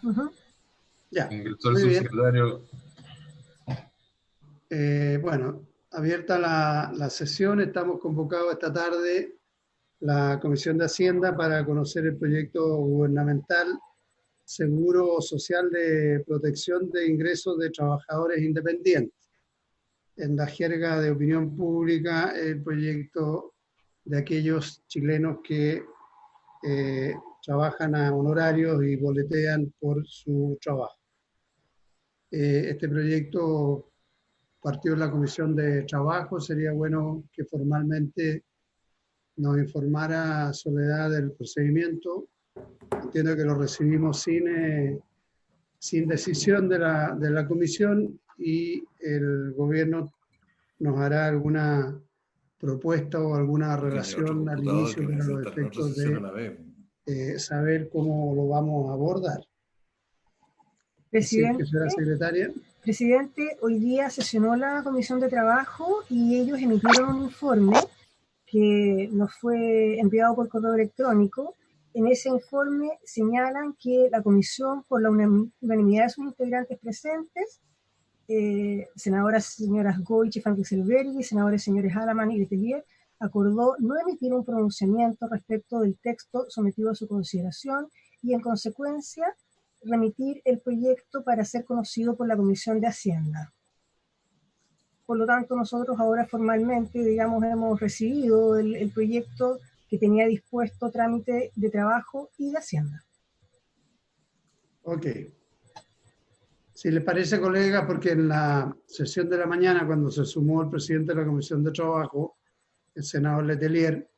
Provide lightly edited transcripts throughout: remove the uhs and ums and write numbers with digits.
Ujú. Ya, Ingresó el muy bien. subsecretario. Bueno, abierta la sesión, estamos convocados esta tarde la Comisión de Hacienda para conocer el proyecto gubernamental Seguro Social de Protección de Ingresos de Trabajadores Independientes. En la jerga de opinión pública, el proyecto de aquellos chilenos que trabajan a honorarios y boletean por su trabajo. Este proyecto partió en la Comisión de Trabajo. Sería bueno que formalmente nos informara Soledad del procedimiento. Entiendo que lo recibimos sin decisión de la comisión y el gobierno nos hará alguna propuesta o alguna Tiene otro relación al computador inicio que para los necesita la otra efectos sesión a de la vez. saber cómo lo vamos a abordar. Así es que, Presidente, señora secretaria. Presidente, hoy día sesionó la Comisión de Trabajo y ellos emitieron un informe que nos fue enviado por correo electrónico. En ese informe señalan que la Comisión, por la unanimidad de sus integrantes presentes, senadoras señoras Goich y Frank-Selberghi, senadores señores Alaman y Letelier, acordó no emitir un pronunciamiento respecto del texto sometido a su consideración y, en consecuencia, remitir el proyecto para ser conocido por la Comisión de Hacienda. Por lo tanto, nosotros ahora formalmente, digamos, hemos recibido el proyecto que tenía dispuesto trámite de trabajo y de Hacienda. Ok. Si le parece, colega, porque en la sesión de la mañana, cuando se sumó el presidente de la Comisión de Trabajo, el senador Letelier,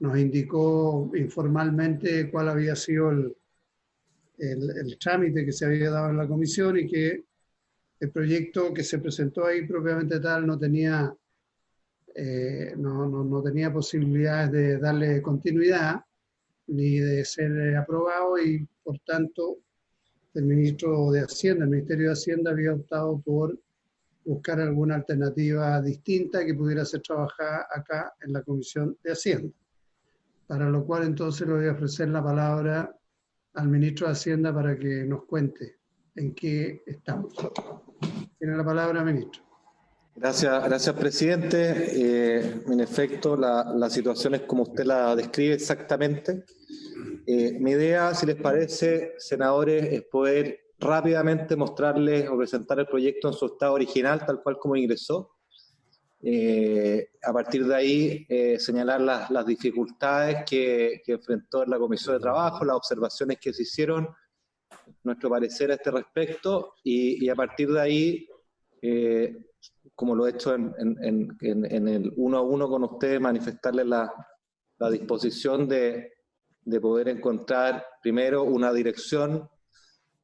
nos indicó informalmente cuál había sido el trámite que se había dado en la comisión y que el proyecto que se presentó ahí propiamente tal no tenía, no tenía posibilidades de darle continuidad ni de ser aprobado y por tanto el ministro de Hacienda, el Ministerio de Hacienda había optado por buscar alguna alternativa distinta que pudiera ser trabajada acá en la Comisión de Hacienda. Para lo cual entonces le voy a ofrecer la palabra al ministro de Hacienda para que nos cuente en qué estamos. Tiene la palabra, ministro. Gracias, presidente. En efecto, la situación es como usted la describe exactamente. Mi idea, si les parece, senadores, es poder rápidamente mostrarles o presentar el proyecto en su estado original, tal cual como ingresó. A partir de ahí, señalar las dificultades que enfrentó en la Comisión de Trabajo, las observaciones que se hicieron, nuestro parecer a este respecto, y a partir de ahí, como lo he hecho en el uno a uno con ustedes, manifestarles la disposición de poder encontrar primero una dirección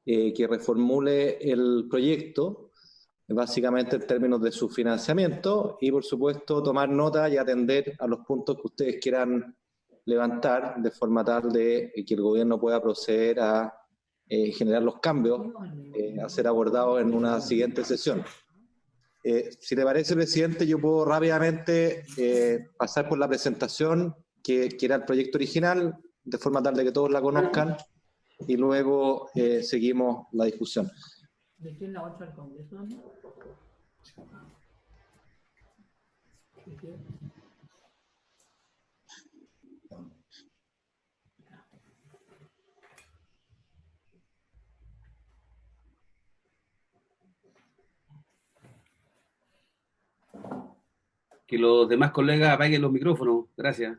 que reformule el proyecto, básicamente en términos de su financiamiento, y por supuesto tomar nota y atender a los puntos que ustedes quieran levantar, de forma tal de que el gobierno pueda proceder a generar los cambios a ser abordados en una siguiente sesión. Si le parece, presidente, yo puedo rápidamente pasar por la presentación que era el proyecto original, de forma tal de que todos la conozcan, y luego seguimos la discusión. Que los demás colegas apaguen los micrófonos. Gracias.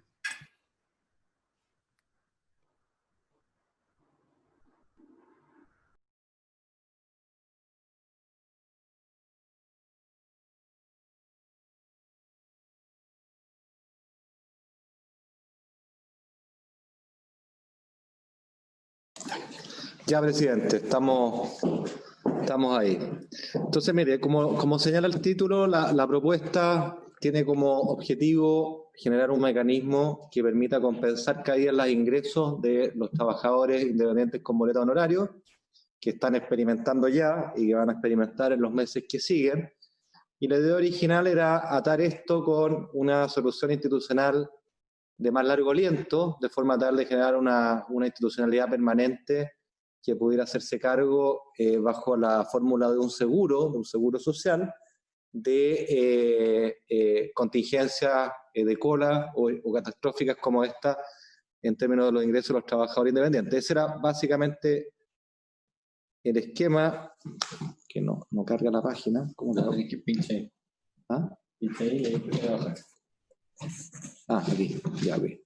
Ya, presidente, estamos ahí. Entonces, mire, como señala el título, la propuesta tiene como objetivo generar un mecanismo que permita compensar caídas en los ingresos de los trabajadores independientes con boleto honorario, que están experimentando ya y que van a experimentar en los meses que siguen. Y la idea original era atar esto con una solución institucional de más largo aliento, de forma tal de generar una institucionalidad permanente que pudiera hacerse cargo bajo la fórmula de un seguro social, de contingencias de cola o catastróficas como esta en términos de los ingresos de los trabajadores independientes. Ese era básicamente el esquema, que no carga la página. ¿Cómo lo hago? Que pinche ahí. ¿Ah? Pinche ahí y ahí puede bajar. Ah, aquí, ya vi.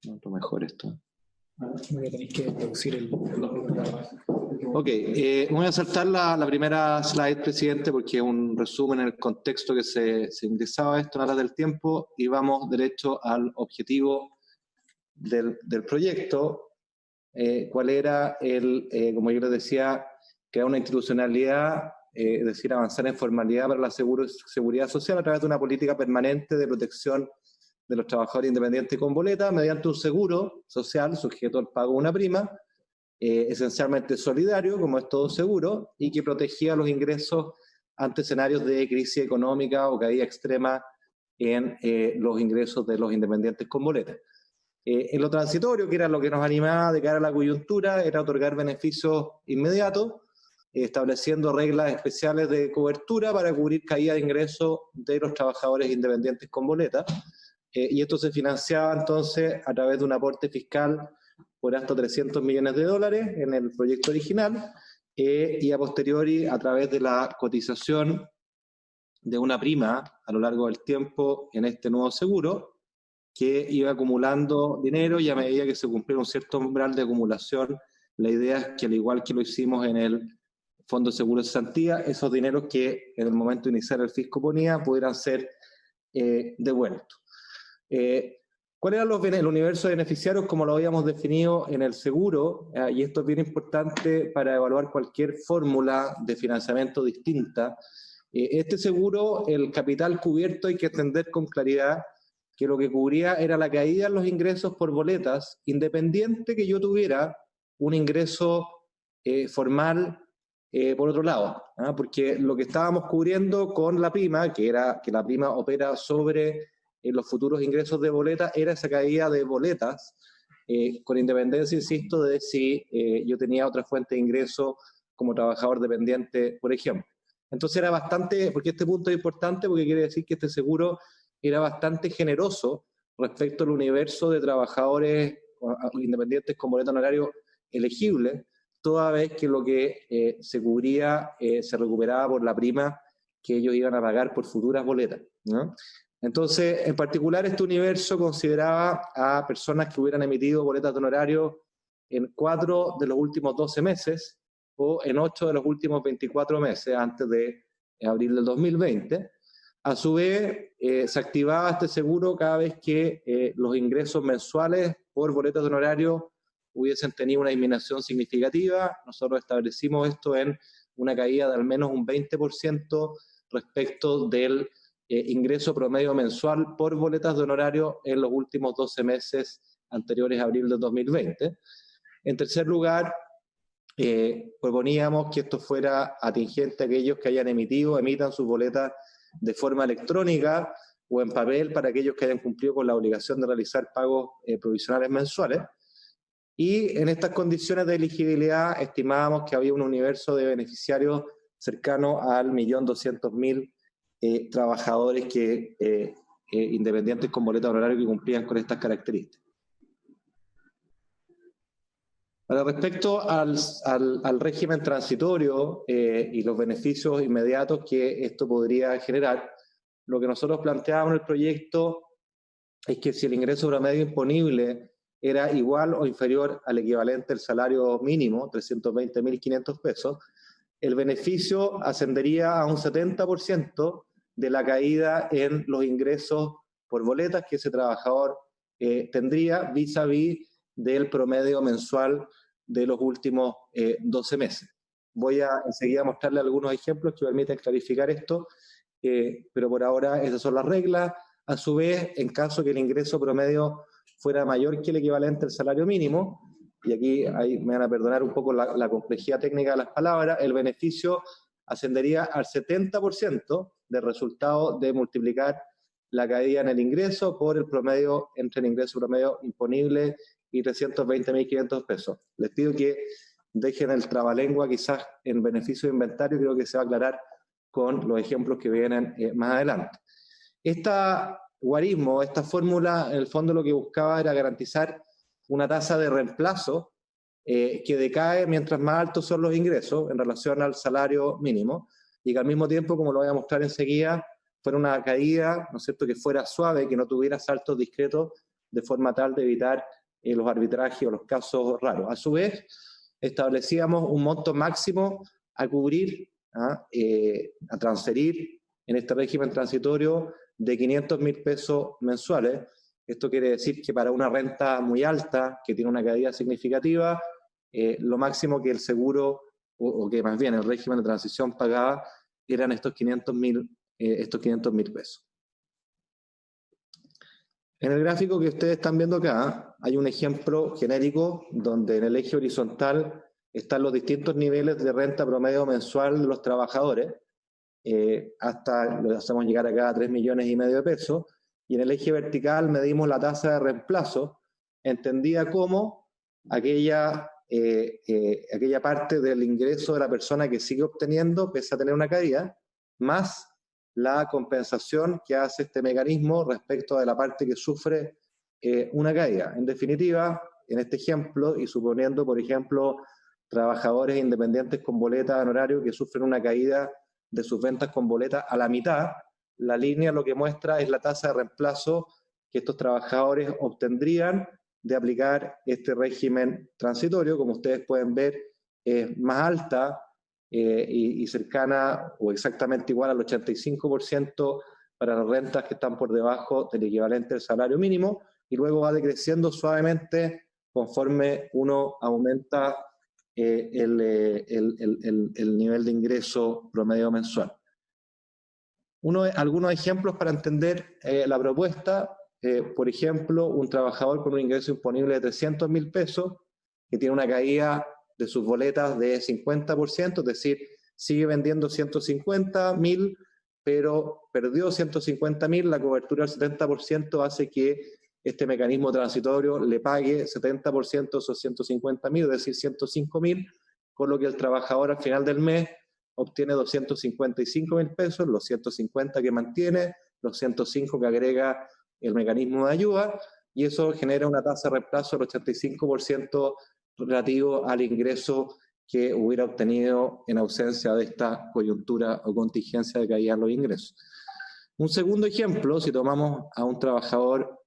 Mucho mejor esto. Voy a tener que reducir el... Ok, voy a saltar la primera slide, presidente, porque es un resumen en el contexto que se ingresaba esto en aras del tiempo, y vamos derecho al objetivo del proyecto. ¿Cuál era como yo les decía, crear una institucionalidad, es decir, avanzar en formalidad para la seguridad social a través de una política permanente de protección de los trabajadores independientes con boleta mediante un seguro social sujeto al pago de una prima, esencialmente solidario, como es todo seguro, y que protegía los ingresos ante escenarios de crisis económica o caída extrema en los ingresos de los independientes con boleta. En lo transitorio, que era lo que nos animaba de cara a la coyuntura, era otorgar beneficios inmediatos, estableciendo reglas especiales de cobertura para cubrir caída de ingresos de los trabajadores independientes con boleta. Y esto se financiaba entonces a través de un aporte fiscal por hasta $300 millones en el proyecto original, y a posteriori a través de la cotización de una prima a lo largo del tiempo en este nuevo seguro, que iba acumulando dinero, y a medida que se cumpliera un cierto umbral de acumulación, la idea es que, al igual que lo hicimos en el Fondo de Seguro de Cesantía, esos dineros que en el momento de iniciar el fisco ponía pudieran ser devueltos. ¿Cuál era el universo de beneficiarios como lo habíamos definido en el seguro? Y esto es bien importante para evaluar cualquier fórmula de financiamiento distinta. Este seguro, el capital cubierto, hay que entender con claridad que lo que cubría era la caída en los ingresos por boletas, independiente que yo tuviera un ingreso formal por otro lado, porque lo que estábamos cubriendo con la prima, que era que la prima opera sobre los futuros ingresos de boletas, era esa caída de boletas, con independencia, insisto, de si yo tenía otra fuente de ingreso como trabajador dependiente, por ejemplo. Entonces era bastante, porque este punto es importante, porque quiere decir que este seguro era bastante generoso respecto al universo de trabajadores independientes con boleta honorario elegible, toda vez que lo que se cubría se recuperaba por la prima que ellos iban a pagar por futuras boletas, ¿no? Entonces, en particular, este universo consideraba a personas que hubieran emitido boletas de honorario en 4 de los últimos 12 meses o en 8 de los últimos 24 meses antes de abril del 2020. A su vez, se activaba este seguro cada vez que los ingresos mensuales por boletas de honorario hubiesen tenido una disminución significativa. Nosotros establecimos esto en una caída de al menos un 20% respecto del ingreso promedio mensual por boletas de honorario en los últimos 12 meses anteriores a abril del 2020. En tercer lugar, proponíamos que esto fuera atingente a aquellos que hayan emitan sus boletas de forma electrónica o en papel para aquellos que hayan cumplido con la obligación de realizar pagos provisionales mensuales. Y en estas condiciones de elegibilidad estimábamos que había un universo de beneficiarios cercano al 1.200.000 trabajadores independientes con boleta de honorario que cumplían con estas características. Ahora, respecto al régimen transitorio y los beneficios inmediatos que esto podría generar, lo que nosotros planteábamos en el proyecto es que si el ingreso promedio imponible era igual o inferior al equivalente del salario mínimo, 320.500 pesos, el beneficio ascendería a un 70% de la caída en los ingresos por boletas que ese trabajador tendría vis a vis del promedio mensual de los últimos 12 meses. Voy a enseguida mostrarle algunos ejemplos que permiten clarificar esto, pero por ahora esas son las reglas. A su vez, en caso que el ingreso promedio fuera mayor que el equivalente al salario mínimo, y aquí ahí me van a perdonar un poco la complejidad técnica de las palabras, el beneficio ascendería al 70% del resultado de multiplicar la caída en el ingreso por el promedio entre el ingreso promedio imponible y 320.500 pesos. Les pido que dejen el trabalengua quizás en beneficio de inventario, creo que se va a aclarar con los ejemplos que vienen más adelante. Esta guarismo, esta fórmula, en el fondo lo que buscaba era garantizar una tasa de reemplazo que decae mientras más altos son los ingresos en relación al salario mínimo, y que al mismo tiempo, como lo voy a mostrar enseguida, fuera una caída, ¿no es cierto?, que fuera suave, que no tuviera saltos discretos, de forma tal de evitar los arbitrajes o los casos raros. A su vez, establecíamos un monto máximo a cubrir, a transferir en este régimen transitorio de 500.000 pesos mensuales. Esto quiere decir que para una renta muy alta, que tiene una caída significativa, lo máximo que el seguro, o que más bien el régimen de transición pagaba, eran estos 500.000 pesos. En el gráfico que ustedes están viendo acá, hay un ejemplo genérico donde en el eje horizontal están los distintos niveles de renta promedio mensual de los trabajadores, hasta lo hacemos llegar acá a 3,5 millones de pesos, y en el eje vertical medimos la tasa de reemplazo, entendida como aquella parte del ingreso de la persona que sigue obteniendo, pese a tener una caída, más la compensación que hace este mecanismo respecto de la parte que sufre una caída. En definitiva, en este ejemplo, y suponiendo, por ejemplo, trabajadores independientes con boleta en horario que sufren una caída de sus ventas con boleta a la mitad, la línea lo que muestra es la tasa de reemplazo que estos trabajadores obtendrían de aplicar este régimen transitorio. Como ustedes pueden ver, es más alta y cercana o exactamente igual al 85% para las rentas que están por debajo del equivalente del salario mínimo, y luego va decreciendo suavemente conforme uno aumenta el nivel de ingreso promedio mensual. Algunos ejemplos para entender la propuesta. Por ejemplo, un trabajador con un ingreso imponible de 300.000 pesos, que tiene una caída de sus boletas de 50%, es decir, sigue vendiendo 150.000, pero perdió 150.000, la cobertura del 70% hace que este mecanismo transitorio le pague 70% de esos 150.000, es decir, 105.000, con lo que el trabajador al final del mes obtiene 255.000 pesos, los 150 que mantiene, los 105 que agrega el mecanismo de ayuda, y eso genera una tasa de reemplazo del 85% relativo al ingreso que hubiera obtenido en ausencia de esta coyuntura o contingencia de caída en los ingresos. Un segundo ejemplo, si tomamos a un trabajador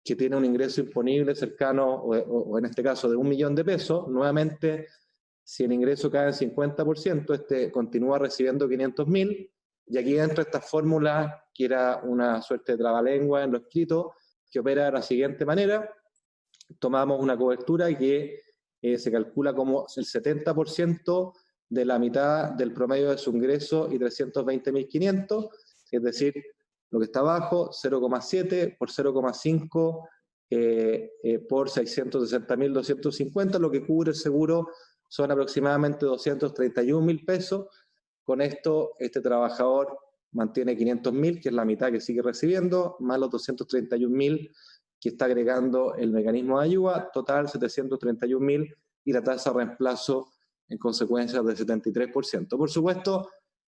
que tiene un ingreso imponible cercano, o en este caso de 1 millón de pesos, nuevamente, si el ingreso cae en 50%, este continúa recibiendo 500.000, y aquí entra esta fórmula que era una suerte de trabalengua en lo escrito, que opera de la siguiente manera. Tomamos una cobertura que se calcula como el 70% de la mitad del promedio de su ingreso y 320.500, es decir, lo que está abajo, 0,7 por 0,5 por 660.250, lo que cubre el seguro son aproximadamente 231.000 pesos. Con esto, este trabajador mantiene 500.000, que es la mitad que sigue recibiendo, más los 231.000 que está agregando el mecanismo de ayuda, total 731.000, y la tasa de reemplazo en consecuencia del 73%. Por supuesto,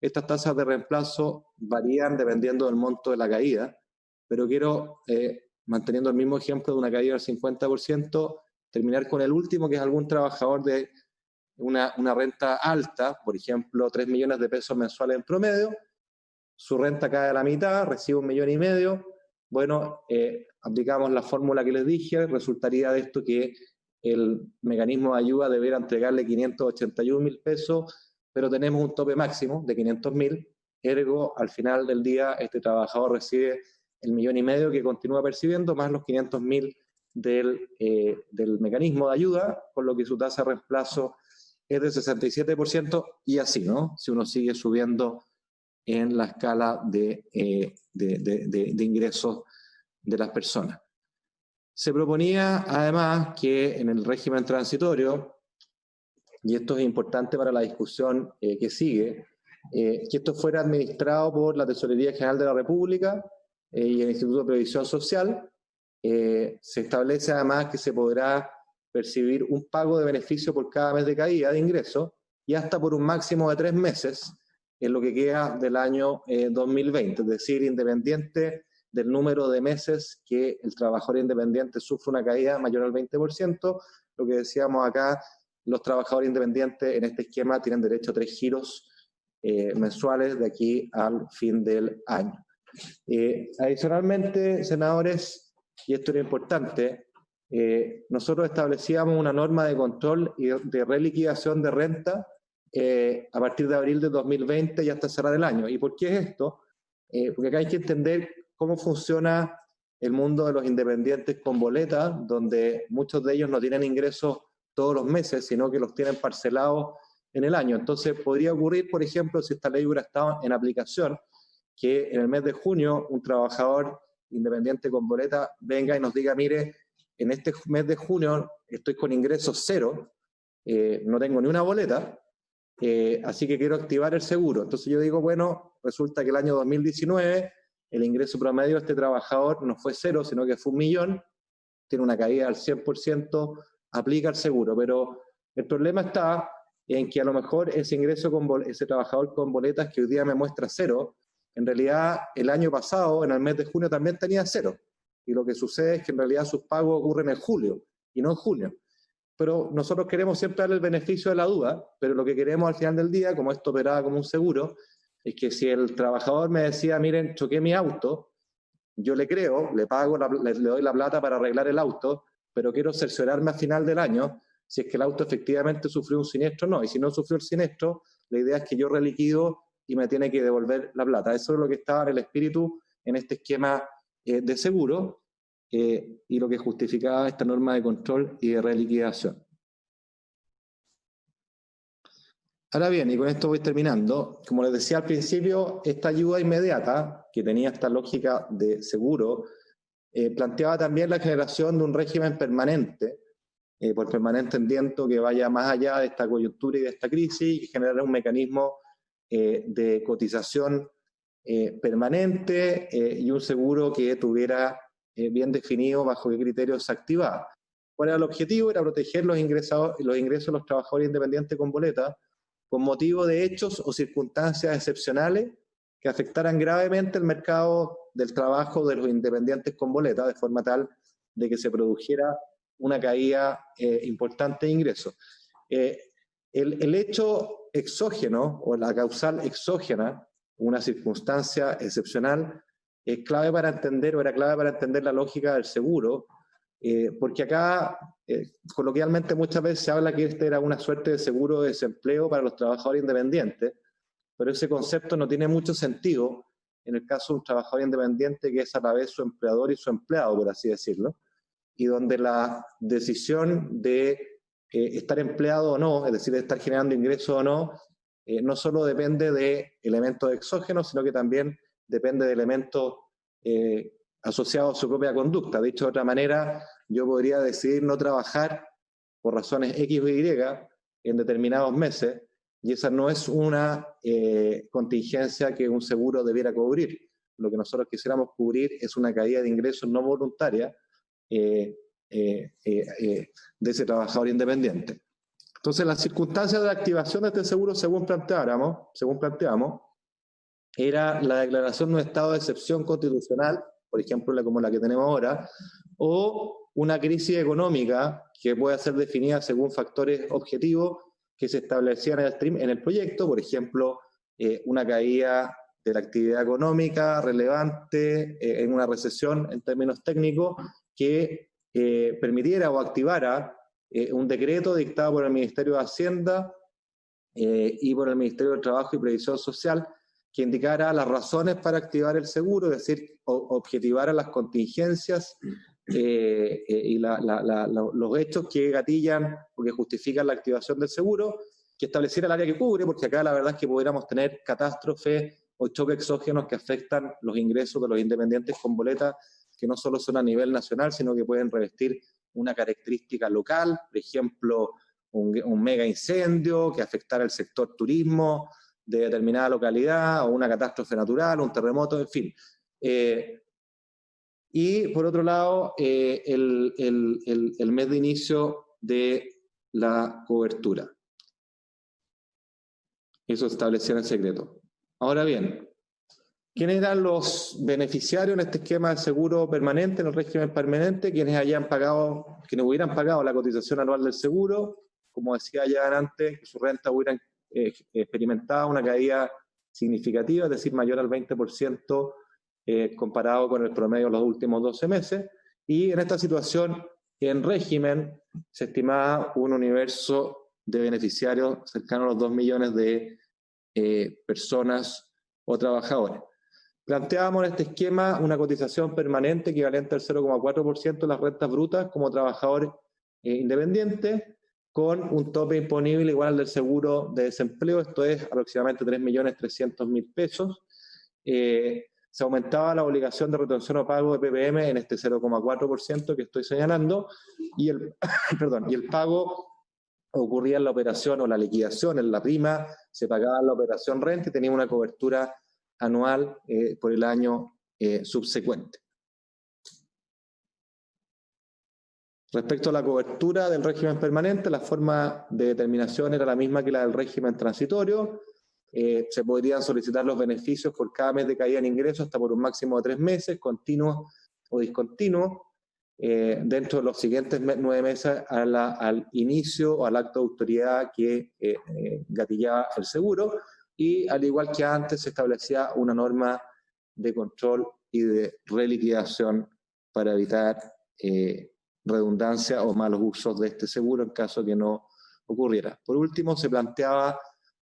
estas tasas de reemplazo varían dependiendo del monto de la caída, pero quiero, manteniendo el mismo ejemplo de una caída del 50%, terminar con el último, que es algún trabajador de una renta alta, por ejemplo, 3 millones de pesos mensuales en promedio, su renta cae a la mitad, recibe 1,5 millones. Bueno, aplicamos la fórmula que les dije, resultaría de esto que el mecanismo de ayuda deberá entregarle 581.000 pesos, pero tenemos un tope máximo de 500.000, ergo, al final del día, este trabajador recibe 1,5 millones que continúa percibiendo, más los 500.000 del mecanismo de ayuda, con lo que su tasa de reemplazo es del 67%, y así, ¿no? Si uno sigue subiendo en la escala de ingresos de las personas. Se proponía, además, que en el régimen transitorio, y esto es importante para la discusión que sigue, que esto fuera administrado por la Tesorería General de la República y el Instituto de Previsión Social, Se establece además que se podrá percibir un pago de beneficio por cada mes de caída de ingresos y hasta por un máximo de 3 meses en lo que queda del año 2020, es decir, independiente del número de meses que el trabajador independiente sufre una caída mayor al 20%, lo que decíamos acá, los trabajadores independientes en este esquema tienen derecho a 3 giros mensuales de aquí al fin del año. Adicionalmente, senadores, y esto era importante, nosotros establecíamos una norma de control y de reliquidación de renta a partir de abril de 2020 y hasta cerrar el año. ¿Y por qué es esto? Porque acá hay que entender cómo funciona el mundo de los independientes con boleta, donde muchos de ellos no tienen ingresos todos los meses, sino que los tienen parcelados en el año. Entonces, podría ocurrir, por ejemplo, si esta ley hubiera estado en aplicación, que en el mes de junio un trabajador independiente con boleta venga y nos diga, mire, en este mes de junio estoy con ingresos cero, no tengo ni una boleta, así que quiero activar el seguro. Entonces yo digo, bueno, resulta que el año 2019 el ingreso promedio de este trabajador no fue cero, sino que fue 1 millón, tiene una caída al 100%, aplica el seguro. Pero el problema está en que a lo mejor ese ingreso ese trabajador con boletas que hoy día me muestra cero, en realidad el año pasado, en el mes de junio, también tenía cero. Y lo que sucede es que en realidad sus pagos ocurren en julio y no en junio. Pero nosotros queremos siempre darle el beneficio de la duda, pero lo que queremos al final del día, como esto operaba como un seguro, es que si el trabajador me decía, miren, choqué mi auto, yo le creo, le pago, le doy la plata para arreglar el auto, pero quiero cerciorarme a final del año si es que el auto efectivamente sufrió un siniestro o no. Y si no sufrió el siniestro, la idea es que yo reliquido y me tiene que devolver la plata. Eso es lo que estaba en el espíritu en este esquema de seguro y lo que justificaba esta norma de control y de reliquidación. Ahora bien, y con esto voy terminando, como les decía al principio, esta ayuda inmediata, que tenía esta lógica de seguro, planteaba también la generación de un régimen permanente, por permanente entiendo que vaya más allá de esta coyuntura y de esta crisis, y generar un mecanismo de cotización permanente y un seguro que tuviera bien definido bajo qué criterios se activaba. ¿Cuál era el objetivo? Era proteger los ingresos de los trabajadores independientes con boleta con motivo de hechos o circunstancias excepcionales que afectaran gravemente el mercado del trabajo de los independientes con boleta, de forma tal de que se produjera una caída importante de ingresos. El hecho exógeno o la causal exógena, una circunstancia excepcional, es clave para entender, o era clave para entender la lógica del seguro, porque acá coloquialmente muchas veces se habla que este era una suerte de seguro de desempleo para los trabajadores independientes, pero ese concepto no tiene mucho sentido en el caso de un trabajador independiente que es a la vez su empleador y su empleado, por así decirlo, y donde la decisión de estar empleado o no, es decir, de estar generando ingresos o no, no solo depende de elementos exógenos, sino que también depende de elementos asociados a su propia conducta. Dicho de otra manera, yo podría decidir no trabajar por razones X o Y en determinados meses, y esa no es una contingencia que un seguro debiera cubrir. Lo que nosotros quisiéramos cubrir es una caída de ingresos no voluntaria de ese trabajador independiente. Entonces, las circunstancias de la activación de este seguro, según planteamos, era la declaración de un estado de excepción constitucional, por ejemplo, como la que tenemos ahora, o una crisis económica que puede ser definida según factores objetivos que se establecían en el proyecto, por ejemplo, una caída de la actividad económica relevante en una recesión en términos técnicos que permitiera o activara un decreto dictado por el Ministerio de Hacienda y por el Ministerio de Trabajo y Previsión Social que indicara las razones para activar el seguro, es decir, objetivara las contingencias y los hechos que gatillan o que justifican la activación del seguro, que estableciera el área que cubre, porque acá la verdad es que pudiéramos tener catástrofes o choques exógenos que afectan los ingresos de los independientes con boleta, que no solo son a nivel nacional, sino que pueden revestir una característica local, por ejemplo, un mega incendio que afectara el sector turismo de determinada localidad, o una catástrofe natural, un terremoto, en fin. Y por otro lado, el mes de inicio de la cobertura. Eso se establecía en el secreto. Ahora bien, ¿quiénes eran los beneficiarios en este esquema de seguro permanente, en el régimen permanente? Quienes hubieran pagado la cotización anual del seguro, como decía ya antes, que su renta hubieran experimentado una caída significativa, es decir, mayor al 20% comparado con el promedio de los últimos 12 meses. Y en esta situación, en régimen, se estimaba un universo de beneficiarios cercano a los 2 millones de personas o trabajadores. Planteábamos en este esquema una cotización permanente equivalente al 0,4% de las rentas brutas como trabajador independiente, con un tope imponible igual al del seguro de desempleo, esto es aproximadamente 3.300.000 pesos. Se aumentaba la obligación de retención o pago de PPM en este 0,4% que estoy señalando, y el pago ocurría en la operación o la liquidación, en la prima, se pagaba en la operación renta y tenía una cobertura anual por el año subsecuente. Respecto a la cobertura del régimen permanente, la forma de determinación era la misma que la del régimen transitorio. Se podrían solicitar los beneficios por cada mes de caída en ingresos hasta por un máximo de 3 meses, continuos o discontinuos, dentro de los siguientes 9 meses al inicio o al acto de autoridad que gatillaba el seguro, y al igual que antes se establecía una norma de control y de reliquidación para evitar redundancia o malos usos de este seguro en caso que no ocurriera. Por último, se planteaba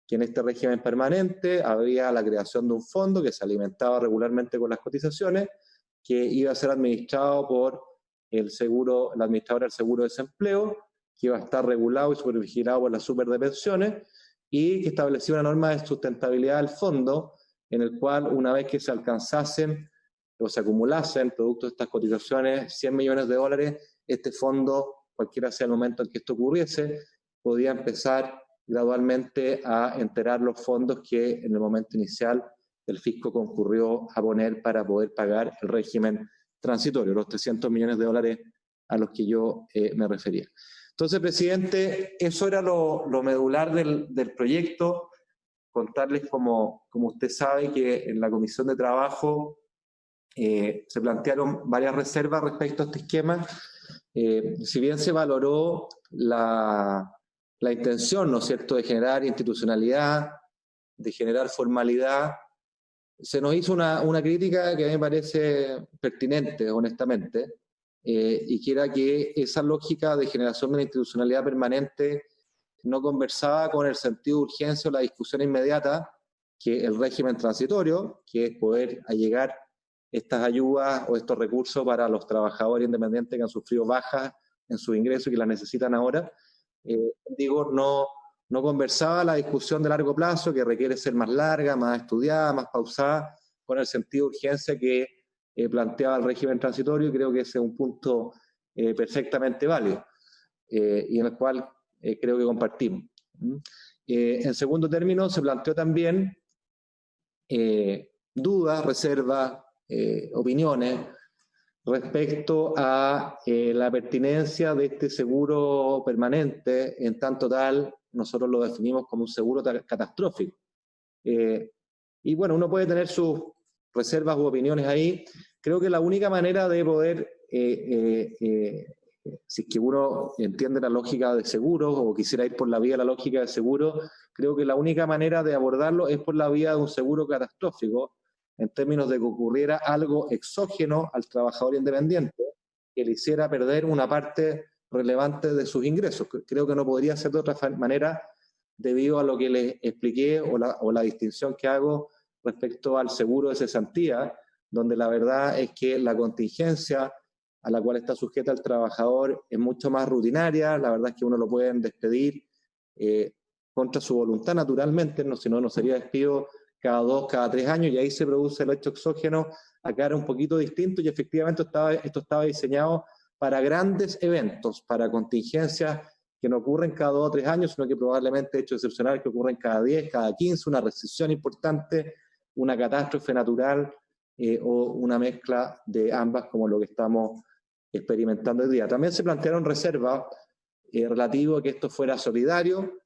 que en este régimen permanente habría la creación de un fondo que se alimentaba regularmente con las cotizaciones, que iba a ser administrado por el administrador del seguro de desempleo, que iba a estar regulado y supervigilado por la super de pensiones, y que establecía una norma de sustentabilidad del fondo, en el cual una vez que se alcanzasen o se acumulasen, producto de estas cotizaciones, 100 millones de dólares, este fondo, cualquiera sea el momento en que esto ocurriese, podía empezar gradualmente a enterar los fondos que en el momento inicial el fisco concurrió a poner para poder pagar el régimen transitorio, los 300 millones de dólares a los que yo me refería. Entonces, presidente, eso era lo medular del proyecto. Contarles, como usted sabe, que en la Comisión de Trabajo se plantearon varias reservas respecto a este esquema. Si bien se valoró la intención, ¿no es cierto?, de generar institucionalidad, de generar formalidad, se nos hizo una crítica que a mí me parece pertinente, honestamente, y que era que esa lógica de generación de una institucionalidad permanente no conversaba con el sentido de urgencia o la discusión inmediata que el régimen transitorio, que es poder allegar estas ayudas o estos recursos para los trabajadores independientes que han sufrido bajas en sus ingresos y que las necesitan ahora, no conversaba la discusión de largo plazo, que requiere ser más larga, más estudiada, más pausada, con el sentido de urgencia que planteaba el régimen transitorio, y creo que ese es un punto perfectamente válido y en el cual creo que compartimos. En segundo término, se planteó también dudas, reservas, opiniones respecto a la pertinencia de este seguro permanente, en tanto tal, nosotros lo definimos como un seguro catastrófico. Y bueno, uno puede tener sus reservas u opiniones ahí. Creo que la única manera de poder, si es que uno entiende la lógica de seguros o quisiera ir por la vía de la lógica de seguro, creo que la única manera de abordarlo es por la vía de un seguro catastrófico, en términos de que ocurriera algo exógeno al trabajador independiente que le hiciera perder una parte relevante de sus ingresos. Creo que no podría ser de otra manera debido a lo que les expliqué o la distinción que hago respecto al seguro de cesantía, donde la verdad es que la contingencia a la cual está sujeta el trabajador es mucho más rutinaria. La verdad es que uno lo pueden despedir contra su voluntad naturalmente, si no sería despido cada 2, cada 3 años, y ahí se produce el hecho exógeno. Acá era un poquito distinto y efectivamente esto estaba diseñado para grandes eventos, para contingencias que no ocurren cada 2 o 3 años, sino que probablemente hechos excepcionales que ocurren cada 10, cada 15, una recesión importante, una catástrofe natural o una mezcla de ambas, como lo que estamos experimentando hoy día. También se plantearon reservas relativo a que esto fuera solidario.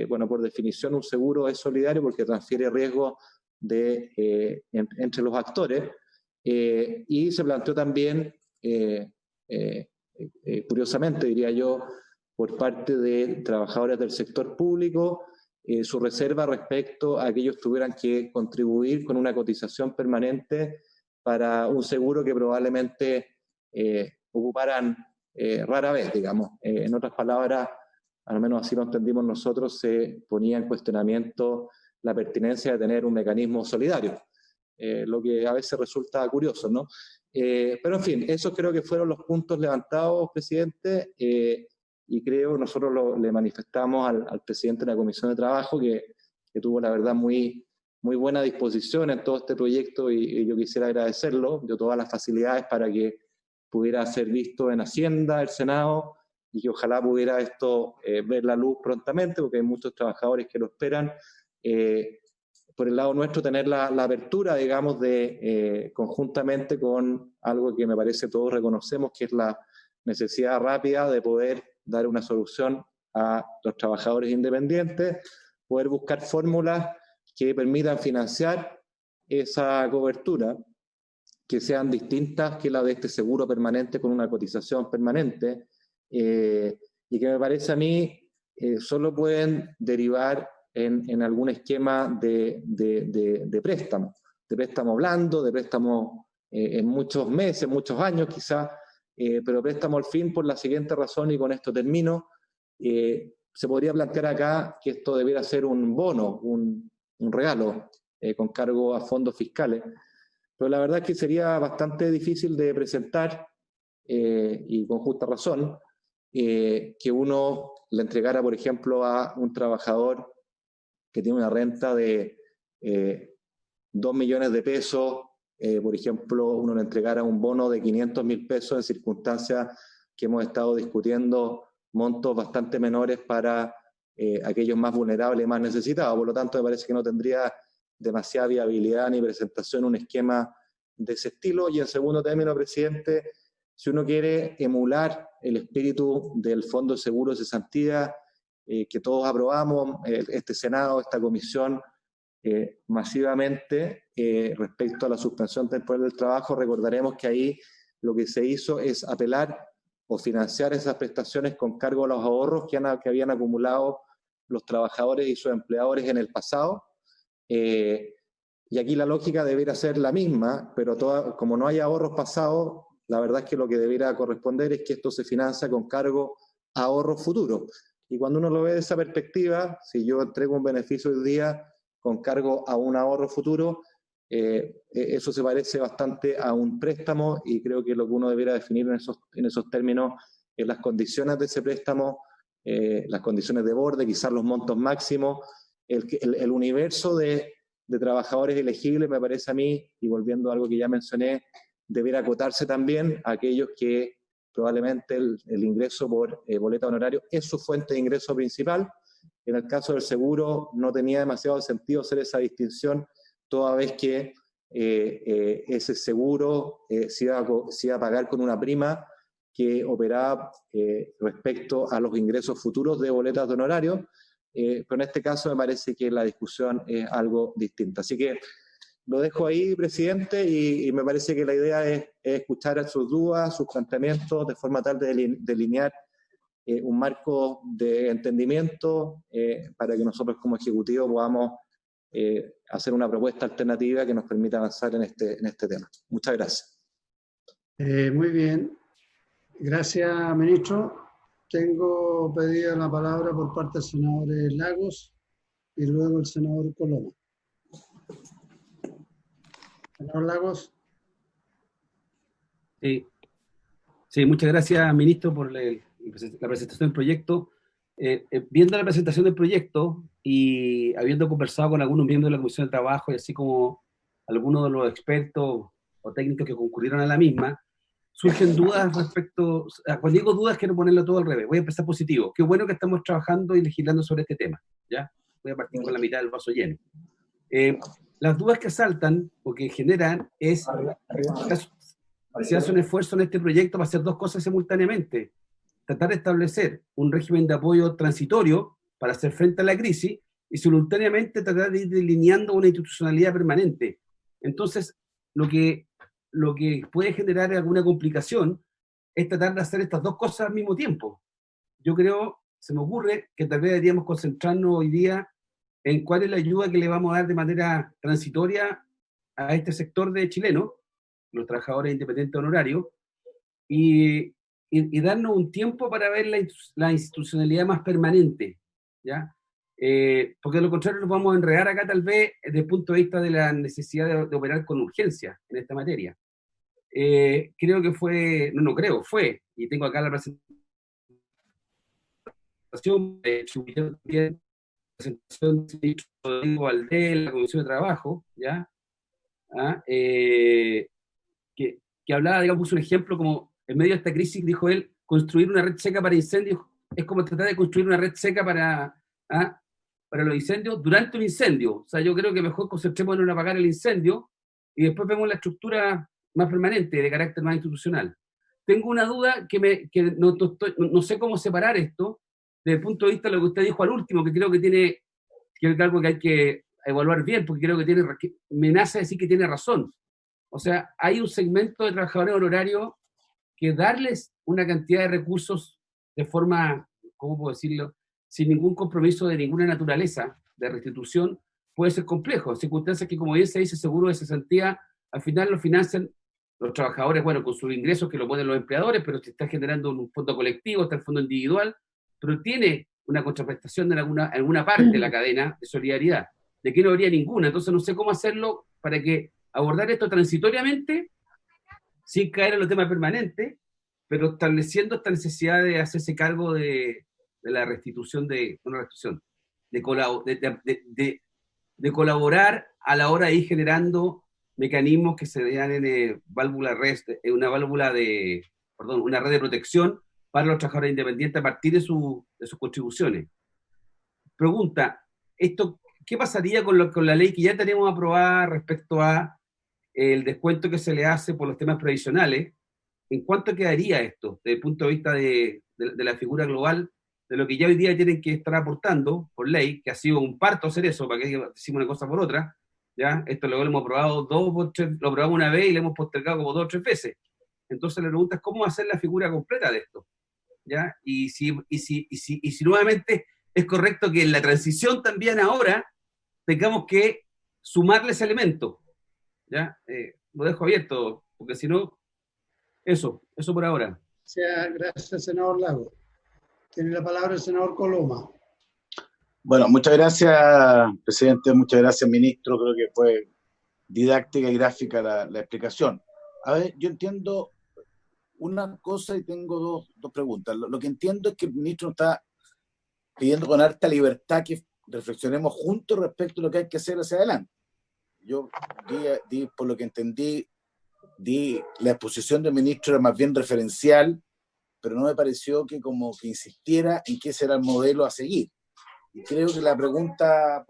Bueno, por definición un seguro es solidario porque transfiere riesgo entre los actores, y se planteó también, curiosamente diría yo, por parte de trabajadores del sector público, su reserva respecto a que ellos tuvieran que contribuir con una cotización permanente para un seguro que probablemente ocuparan rara vez, digamos. En otras palabras, al menos así lo entendimos nosotros, se ponía en cuestionamiento la pertinencia de tener un mecanismo solidario, lo que a veces resulta curioso, ¿no? Pero en fin, esos creo que fueron los puntos levantados, presidente, y creo nosotros le manifestamos al presidente de la Comisión de Trabajo que tuvo la verdad muy buena disposición en todo este proyecto, y yo quisiera agradecerlo, dio todas las facilidades para que pudiera ser visto en Hacienda, el Senado, y que ojalá pudiera esto ver la luz prontamente, porque hay muchos trabajadores que lo esperan. Por el lado nuestro, tener la apertura, digamos, de conjuntamente con algo que me parece todos reconocemos, que es la necesidad rápida de poder dar una solución a los trabajadores independientes, poder buscar fórmulas que permitan financiar esa cobertura, que sean distintas que la de este seguro permanente con una cotización permanente, y que me parece a mí solo pueden derivar en algún esquema de préstamo blando, de préstamo en muchos meses, muchos años quizás, pero préstamo al fin por la siguiente razón, y con esto termino. Se podría plantear acá que esto debiera ser un bono, un regalo con cargo a fondos fiscales, pero la verdad es que sería bastante difícil de presentar, y con justa razón, que uno le entregara, por ejemplo, a un trabajador que tiene una renta de 2 millones de pesos, por ejemplo, uno le entregara un bono de 500.000 pesos en circunstancias que hemos estado discutiendo, montos bastante menores para aquellos más vulnerables y más necesitados. Por lo tanto, me parece que no tendría demasiada viabilidad ni presentación un esquema de ese estilo. Y en segundo término, presidente, si uno quiere emular el espíritu del Fondo de Seguro de Cesantía, que todos aprobamos, este Senado, esta comisión, masivamente, respecto a la suspensión temporal del trabajo, recordaremos que ahí lo que se hizo es apelar o financiar esas prestaciones con cargo a los ahorros que habían acumulado los trabajadores y sus empleadores en el pasado. Y aquí la lógica debería ser la misma, pero como no hay ahorros pasados, la verdad es que lo que debería corresponder es que esto se financia con cargo a ahorros futuros. Y cuando uno lo ve de esa perspectiva, si yo entrego un beneficio hoy día con cargo a un ahorro futuro, eso se parece bastante a un préstamo, y creo que lo que uno debería definir en esos términos es las condiciones de ese préstamo, las condiciones de borde, quizás los montos máximos, el universo de trabajadores elegibles, me parece a mí, y volviendo a algo que ya mencioné, debería acotarse también a aquellos que probablemente el ingreso por boleta honorario es su fuente de ingreso principal. En el caso del seguro no tenía demasiado sentido hacer esa distinción, toda vez que ese seguro se iba a pagar con una prima que operaba respecto a los ingresos futuros de boletas de honorario, pero en este caso me parece que la discusión es algo distinta. Así que lo dejo ahí, presidente, y me parece que la idea es escuchar sus dudas, sus planteamientos, de forma tal de delinear un marco de entendimiento para que nosotros como Ejecutivo podamos hacer una propuesta alternativa que nos permita avanzar en este tema. Muchas gracias. Muy bien. Gracias, ministro. Tengo pedida la palabra por parte del senador Lagos y luego el senador Coloma. Senador Lagos. Sí, muchas gracias, ministro, por la presentación del proyecto. Viendo la presentación del proyecto y habiendo conversado con algunos miembros de la Comisión de Trabajo, y así como algunos de los expertos o técnicos que concurrieron a la misma, surgen dudas respecto. Cuando digo dudas, quiero ponerlo todo al revés. Voy a empezar positivo. Qué bueno que estamos trabajando y legislando sobre este tema. ¿Ya? Voy a partir con la mitad del vaso lleno. las dudas que saltan o que generan es se hace un esfuerzo en este proyecto para hacer dos cosas simultáneamente. Tratar de establecer un régimen de apoyo transitorio para hacer frente a la crisis y simultáneamente tratar de ir delineando una institucionalidad permanente. Entonces, lo que puede generar alguna complicación es tratar de hacer estas dos cosas al mismo tiempo. Yo creo, se me ocurre que tal vez deberíamos concentrarnos hoy día en cuál es la ayuda que le vamos a dar de manera transitoria a este sector de chilenos, los trabajadores independientes honorarios, y darnos un tiempo para ver la institucionalidad más permanente, ¿ya? Porque de lo contrario nos vamos a enredar acá tal vez desde el punto de vista de la necesidad de operar con urgencia en esta materia. Creo que fue, no creo, fue, y tengo acá la presentación también, presentación del ministro Rodrigo Valdés, la Comisión de Trabajo, ¿ya? ¿Ah? Que hablaba, digamos, puso un ejemplo como, en medio de esta crisis, dijo él, construir una red seca para incendios es como tratar de construir una red seca para los incendios durante un incendio. O sea, yo creo que mejor concentremos en apagar el incendio y después vemos la estructura más permanente, de carácter más institucional. Tengo una duda que no sé cómo separar esto desde el punto de vista de lo que usted dijo al último, que creo que es algo que hay que evaluar bien, porque creo que me nace decir que tiene razón. O sea, hay un segmento de trabajadores honorarios que darles una cantidad de recursos de forma, ¿cómo puedo decirlo?, sin ningún compromiso de ninguna naturaleza de restitución, puede ser complejo. Circunstancias que, como bien se dice, seguro de cesantía, al final lo financian los trabajadores, bueno, con sus ingresos que lo ponen los empleadores, pero se está generando un fondo colectivo, está el fondo individual, pero tiene una contraprestación en alguna parte de la cadena de solidaridad. De que no habría ninguna. Entonces no sé cómo hacerlo para que abordar esto transitoriamente, sin caer en los temas permanentes, pero estableciendo esta necesidad de hacerse cargo de la restitución de colaborar a la hora de ir generando mecanismos que se vean en una red de protección para los trabajadores independientes a partir de sus contribuciones. Pregunta, ¿qué pasaría con la ley que ya tenemos aprobada respecto a el descuento que se le hace por los temas previsionales? ¿En cuánto quedaría esto desde el punto de vista de la figura global de lo que ya hoy día tienen que estar aportando por ley, que ha sido un parto hacer eso, para que decimos una cosa por otra, ¿ya? Esto luego lo hemos aprobado lo aprobamos una vez y lo hemos postergado como 2 o 3 veces. Entonces la pregunta es cómo hacer la figura completa de esto, ¿ya? Y si nuevamente es correcto que en la transición también ahora tengamos que sumarle ese elemento, ¿ya? Lo dejo abierto, porque si no, eso por ahora. Gracias, senador Lago. Tiene la palabra el senador Coloma. Bueno, muchas gracias, presidente, muchas gracias, ministro. Creo que fue didáctica y gráfica la explicación. A ver, yo entiendo una cosa y tengo dos preguntas. Lo que entiendo es que el ministro está pidiendo con harta libertad que reflexionemos juntos respecto a lo que hay que hacer hacia adelante. Yo por lo que entendí, la exposición del ministro era más bien referencial, pero no me pareció que como que insistiera en qué será el modelo a seguir. Y creo que la primera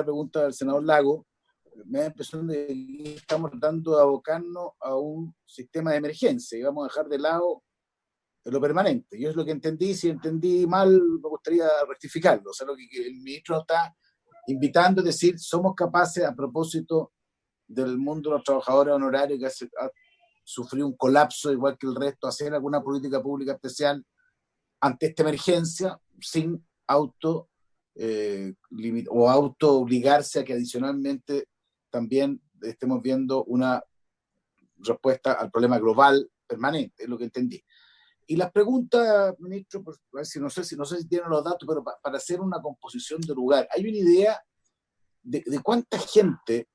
pregunta del senador Lago, me da la impresión de que estamos tratando de abocarnos a un sistema de emergencia y vamos a dejar de lado lo permanente. Yo es lo que entendí. Si entendí mal, me gustaría rectificarlo. O sea, lo que el ministro está invitando es decir, somos capaces, a propósito del mundo de los trabajadores honorarios que ha sufrido un colapso igual que el resto, hacer alguna política pública especial ante esta emergencia sin auto obligarse a que adicionalmente también estemos viendo una respuesta al problema global permanente, es lo que entendí. Y las preguntas, ministro, pues, no sé si tienen los datos, pero para hacer una composición de lugar, ¿hay una idea de cuánta gente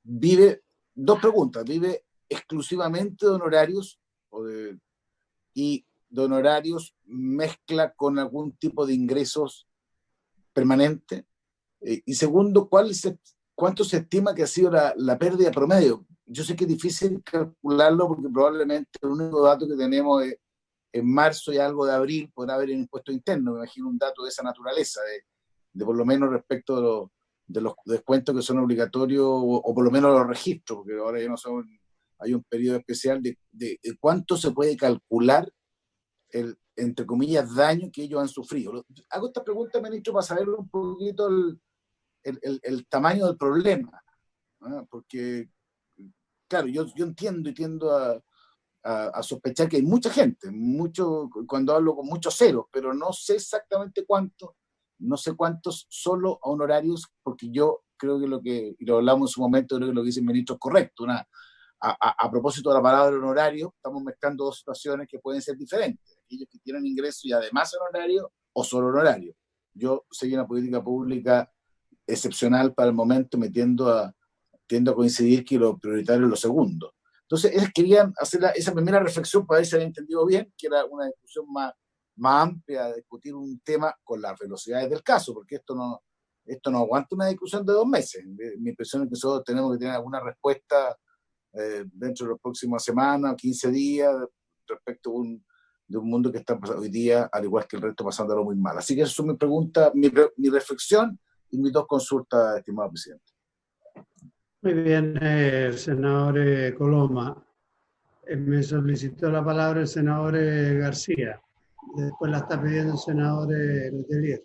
vive? Dos preguntas: ¿vive exclusivamente de honorarios y de honorarios mezcla con algún tipo de ingresos permanente? Y segundo, ¿cuánto se estima que ha sido la pérdida promedio? Yo sé que es difícil calcularlo porque probablemente el único dato que tenemos es en marzo y algo de abril. Podrá haber en impuesto interno, me imagino un dato de esa naturaleza, de por lo menos respecto de los descuentos que son obligatorios, o por lo menos los registros, porque ahora ya no son, hay un periodo especial de cuánto se puede calcular el, entre comillas, daño que ellos han sufrido. Hago esta pregunta, ministro, para saber un poquito el tamaño del problema, ¿no? Porque, claro, yo entiendo y tiendo a sospechar que hay mucha gente, cuando hablo con muchos ceros, pero no sé exactamente cuántos, no sé cuántos solo honorarios, porque yo creo y lo hablamos en su momento, creo que lo que dice el ministro es correcto. A propósito de la palabra honorario, estamos mezclando dos situaciones que pueden ser diferentes. Aquellos que tienen ingresos y además honorario, o solo honorario. Yo seguí una política pública excepcional para el momento, tiendo a coincidir que lo prioritario es lo segundo. Entonces, ellos querían hacer esa primera reflexión para ver si había entendido bien, que era una discusión más amplia, de discutir un tema con las velocidades del caso, porque esto no aguanta una discusión de 2 meses. Mi impresión es que nosotros tenemos que tener alguna respuesta dentro de las próximas semanas, 15 días, respecto de un mundo que está hoy día, al igual que el resto, pasándolo muy mal. Así que eso es mi pregunta, mi reflexión y mis 2 consultas, estimado presidente. Muy bien, senador Coloma. Me solicitó la palabra el senador García. Después la está pidiendo el senador Letelier.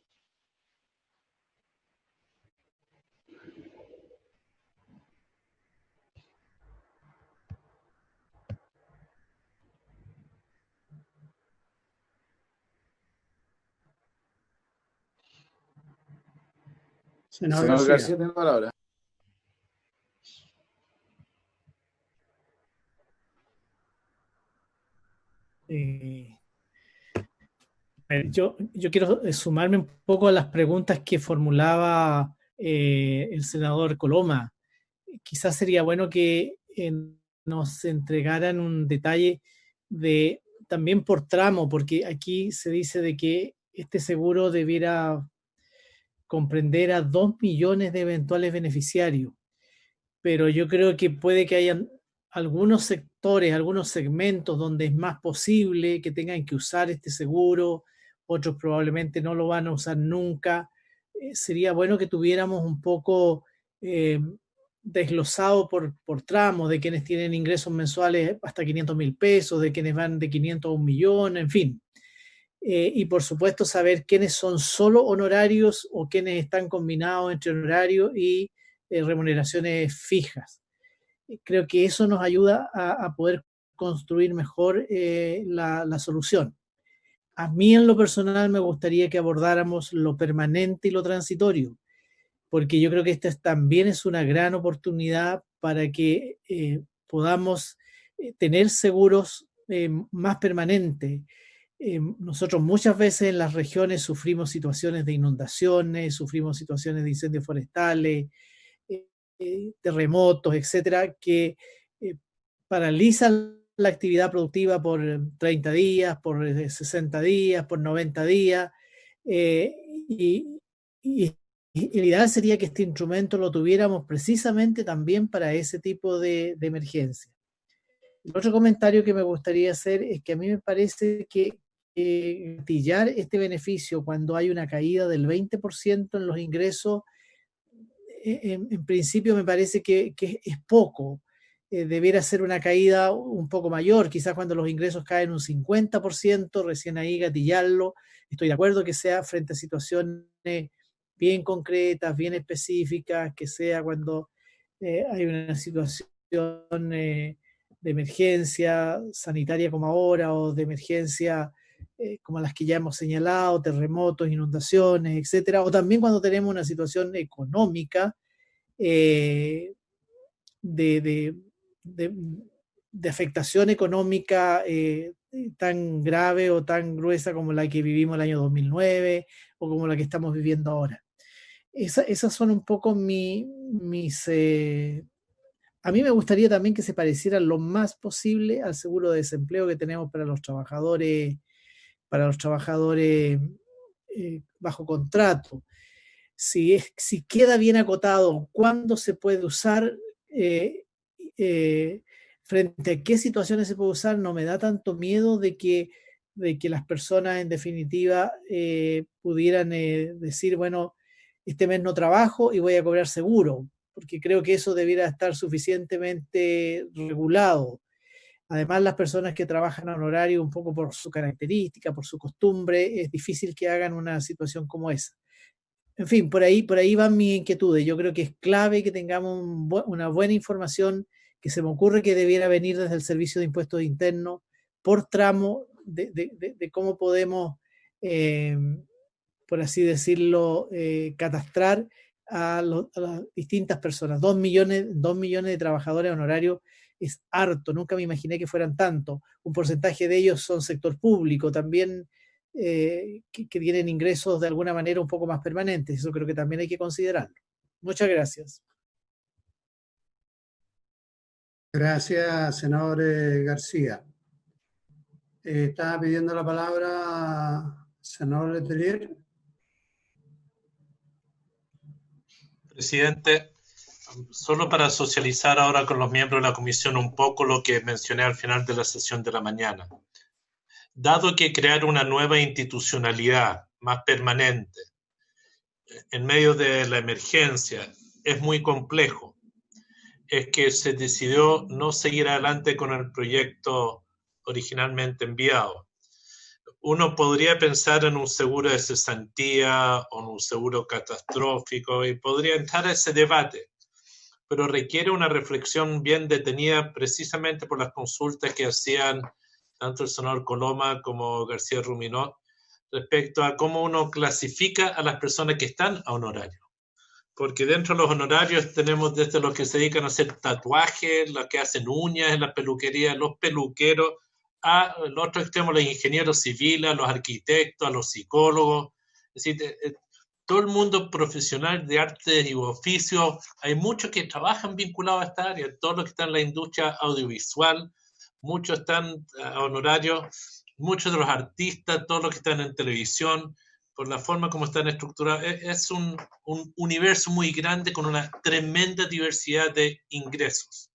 Senador García, tiene la palabra. Yo quiero sumarme un poco a las preguntas que formulaba el senador Coloma. Quizás sería bueno que nos entregaran un detalle también por tramo, porque aquí se dice de que este seguro debiera comprender a 2 millones de eventuales beneficiarios, pero yo creo que puede que hayan algunos sectores, algunos segmentos donde es más posible que tengan que usar este seguro, otros probablemente no lo van a usar nunca. Sería bueno que tuviéramos un poco desglosado por tramos de quienes tienen ingresos mensuales hasta 500.000 pesos, de quienes van de 500 a 1 millón, en fin. Y por supuesto saber quiénes son solo honorarios o quiénes están combinados entre honorarios y remuneraciones fijas. Creo que eso nos ayuda a poder construir mejor la solución. A mí en lo personal me gustaría que abordáramos lo permanente y lo transitorio, porque yo creo que esta también es una gran oportunidad para que podamos tener seguros más permanentes. Nosotros muchas veces en las regiones sufrimos situaciones de inundaciones, sufrimos situaciones de incendios forestales, terremotos, etcétera, que paralizan la actividad productiva por 30 días, por 60 días, por 90 días, y el ideal sería que este instrumento lo tuviéramos precisamente también para ese tipo de emergencia. El otro comentario que me gustaría hacer es que a mí me parece que gatillar este beneficio cuando hay una caída del 20% en los ingresos, en principio me parece que es poco. Debiera ser una caída un poco mayor, quizás cuando los ingresos caen un 50%, recién ahí gatillarlo. Estoy de acuerdo que sea frente a situaciones bien concretas, bien específicas, que sea cuando hay una situación de emergencia sanitaria como ahora, o de emergencia como las que ya hemos señalado, terremotos, inundaciones, etcétera, o también cuando tenemos una situación económica de afectación económica tan grave o tan gruesa como la que vivimos el año 2009 o como la que estamos viviendo ahora. Esas son un poco mis... A mí me gustaría también que se pareciera lo más posible al seguro de desempleo que tenemos para los trabajadores bajo contrato. Si queda bien acotado cuándo se puede usar, frente a qué situaciones se puede usar, no me da tanto miedo de que las personas en definitiva pudieran decir, bueno, este mes no trabajo y voy a cobrar seguro, porque creo que eso debiera estar suficientemente regulado. Además, las personas que trabajan a honorario, un poco por su característica, por su costumbre, es difícil que hagan una situación como esa. En fin, por ahí van mis inquietudes. Yo creo que es clave que tengamos una buena información, que se me ocurre que debiera venir desde el Servicio de Impuestos Internos por tramo de cómo podemos, por así decirlo, catastrar a las distintas personas. 2 millones de trabajadores honorarios es harto, nunca me imaginé que fueran tanto. Un porcentaje de ellos son sector público, también que tienen ingresos de alguna manera un poco más permanentes. Eso creo que también hay que considerarlo. Muchas gracias. Gracias, senador García. Estaba pidiendo la palabra senador Letelier. Presidente, solo para socializar ahora con los miembros de la comisión un poco lo que mencioné al final de la sesión de la mañana. Dado que crear una nueva institucionalidad más permanente en medio de la emergencia es muy complejo, es que se decidió no seguir adelante con el proyecto originalmente enviado. Uno podría pensar en un seguro de cesantía o en un seguro catastrófico y podría entrar a ese debate, pero requiere una reflexión bien detenida precisamente por las consultas que hacían tanto el senador Coloma como García Ruminot respecto a cómo uno clasifica a las personas que están a honorario. Porque dentro de los honorarios tenemos desde los que se dedican a hacer tatuajes, los que hacen uñas en la peluquería, los peluqueros, a el otro extremo los ingenieros civiles, a los arquitectos, a los psicólogos. Es decir, todo el mundo profesional de artes y oficios, hay muchos que trabajan vinculados a esta área, todos los que están en la industria audiovisual, muchos están a honorarios, muchos de los artistas, todos los que están en televisión, por la forma como están estructurados, es un universo muy grande con una tremenda diversidad de ingresos.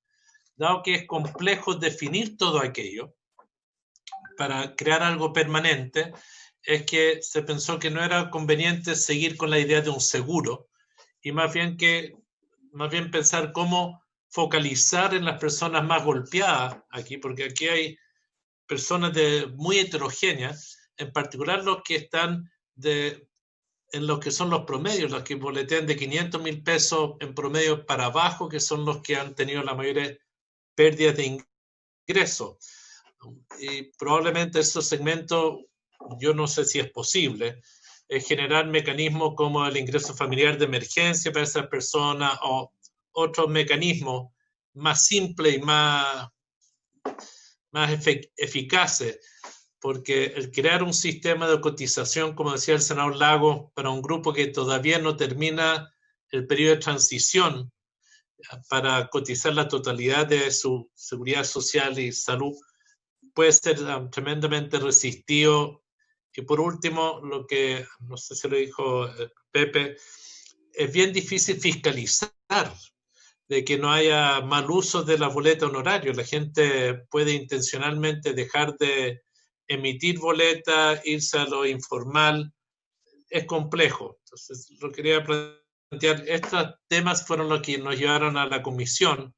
Dado que es complejo definir todo aquello para crear algo permanente, es que se pensó que no era conveniente seguir con la idea de un seguro y más bien pensar cómo focalizar en las personas más golpeadas aquí, porque aquí hay personas muy heterogéneas, en particular los que están en lo que son los promedios, los que boletean de 500.000 pesos en promedio para abajo, que son los que han tenido la mayor pérdida de ingresos. Y probablemente esos segmentos, yo no sé si es posible, generar mecanismos como el ingreso familiar de emergencia para esas personas o otros mecanismos más simples y más eficaces, porque el crear un sistema de cotización, como decía el senador Lago, para un grupo que todavía no termina el periodo de transición para cotizar la totalidad de su seguridad social y salud, puede ser tremendamente resistido. Y por último, lo que, no sé si lo dijo Pepe, es bien difícil fiscalizar de que no haya mal uso de la boleta honorario. La gente puede intencionalmente dejar de emitir boleta, irse a lo informal, es complejo. Entonces, lo quería plantear, estos temas fueron los que nos llevaron a la comisión,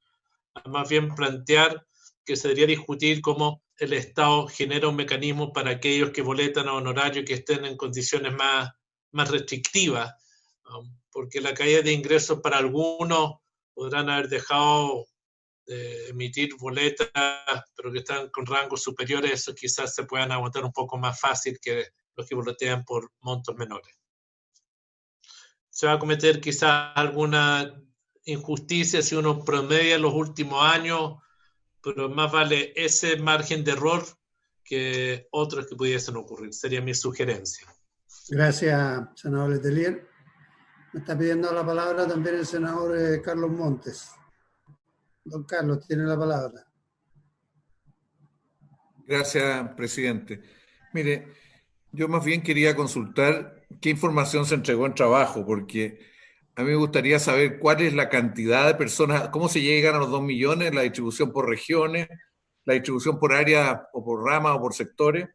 a más bien plantear que se debería discutir cómo el Estado genera un mecanismo para aquellos que boletan a honorario que estén en condiciones más restrictivas, porque la caída de ingresos para algunos podrán haber dejado de emitir boletas, pero que están con rangos superiores, eso quizás se puedan aguantar un poco más fácil que los que boletean por montos menores. Se va a cometer quizás alguna injusticia si uno promedia los últimos años, pero más vale ese margen de error que otros que pudiesen ocurrir. Sería mi sugerencia. Gracias, senador Letelier. Me está pidiendo la palabra también el senador Carlos Montes. Don Carlos, tiene la palabra. Gracias, presidente. Mire, yo más bien quería consultar qué información se entregó en trabajo, porque a mí me gustaría saber cuál es la cantidad de personas, cómo se llegan a los 2 millones, la distribución por regiones, la distribución por área o por ramas o por sectores,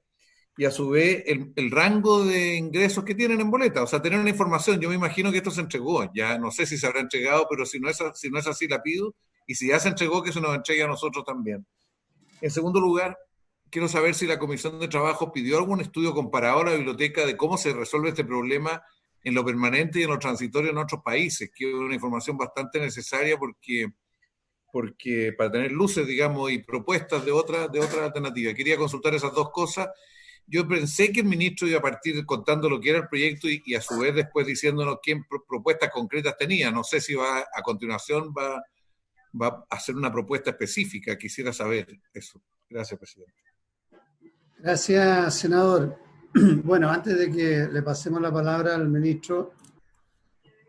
y a su vez el rango de ingresos que tienen en boleta, o sea, tener una información. Yo me imagino que esto se entregó, ya no sé si se habrá entregado, pero si no es así la pido, y si ya se entregó, que se nos entregue a nosotros también. En segundo lugar, quiero saber si la Comisión de Trabajo pidió algún estudio comparado a la biblioteca de cómo se resuelve este problema en lo permanente y en lo transitorio en otros países, que es una información bastante necesaria porque para tener luces, digamos, y propuestas de otra alternativa. Quería consultar esas dos cosas. Yo pensé que el ministro iba a partir contando lo que era el proyecto y a su vez después diciéndonos qué propuestas concretas tenía. No sé si a continuación va a hacer una propuesta específica. Quisiera saber eso. Gracias, presidente. Gracias, senador. Bueno, antes de que le pasemos la palabra al ministro,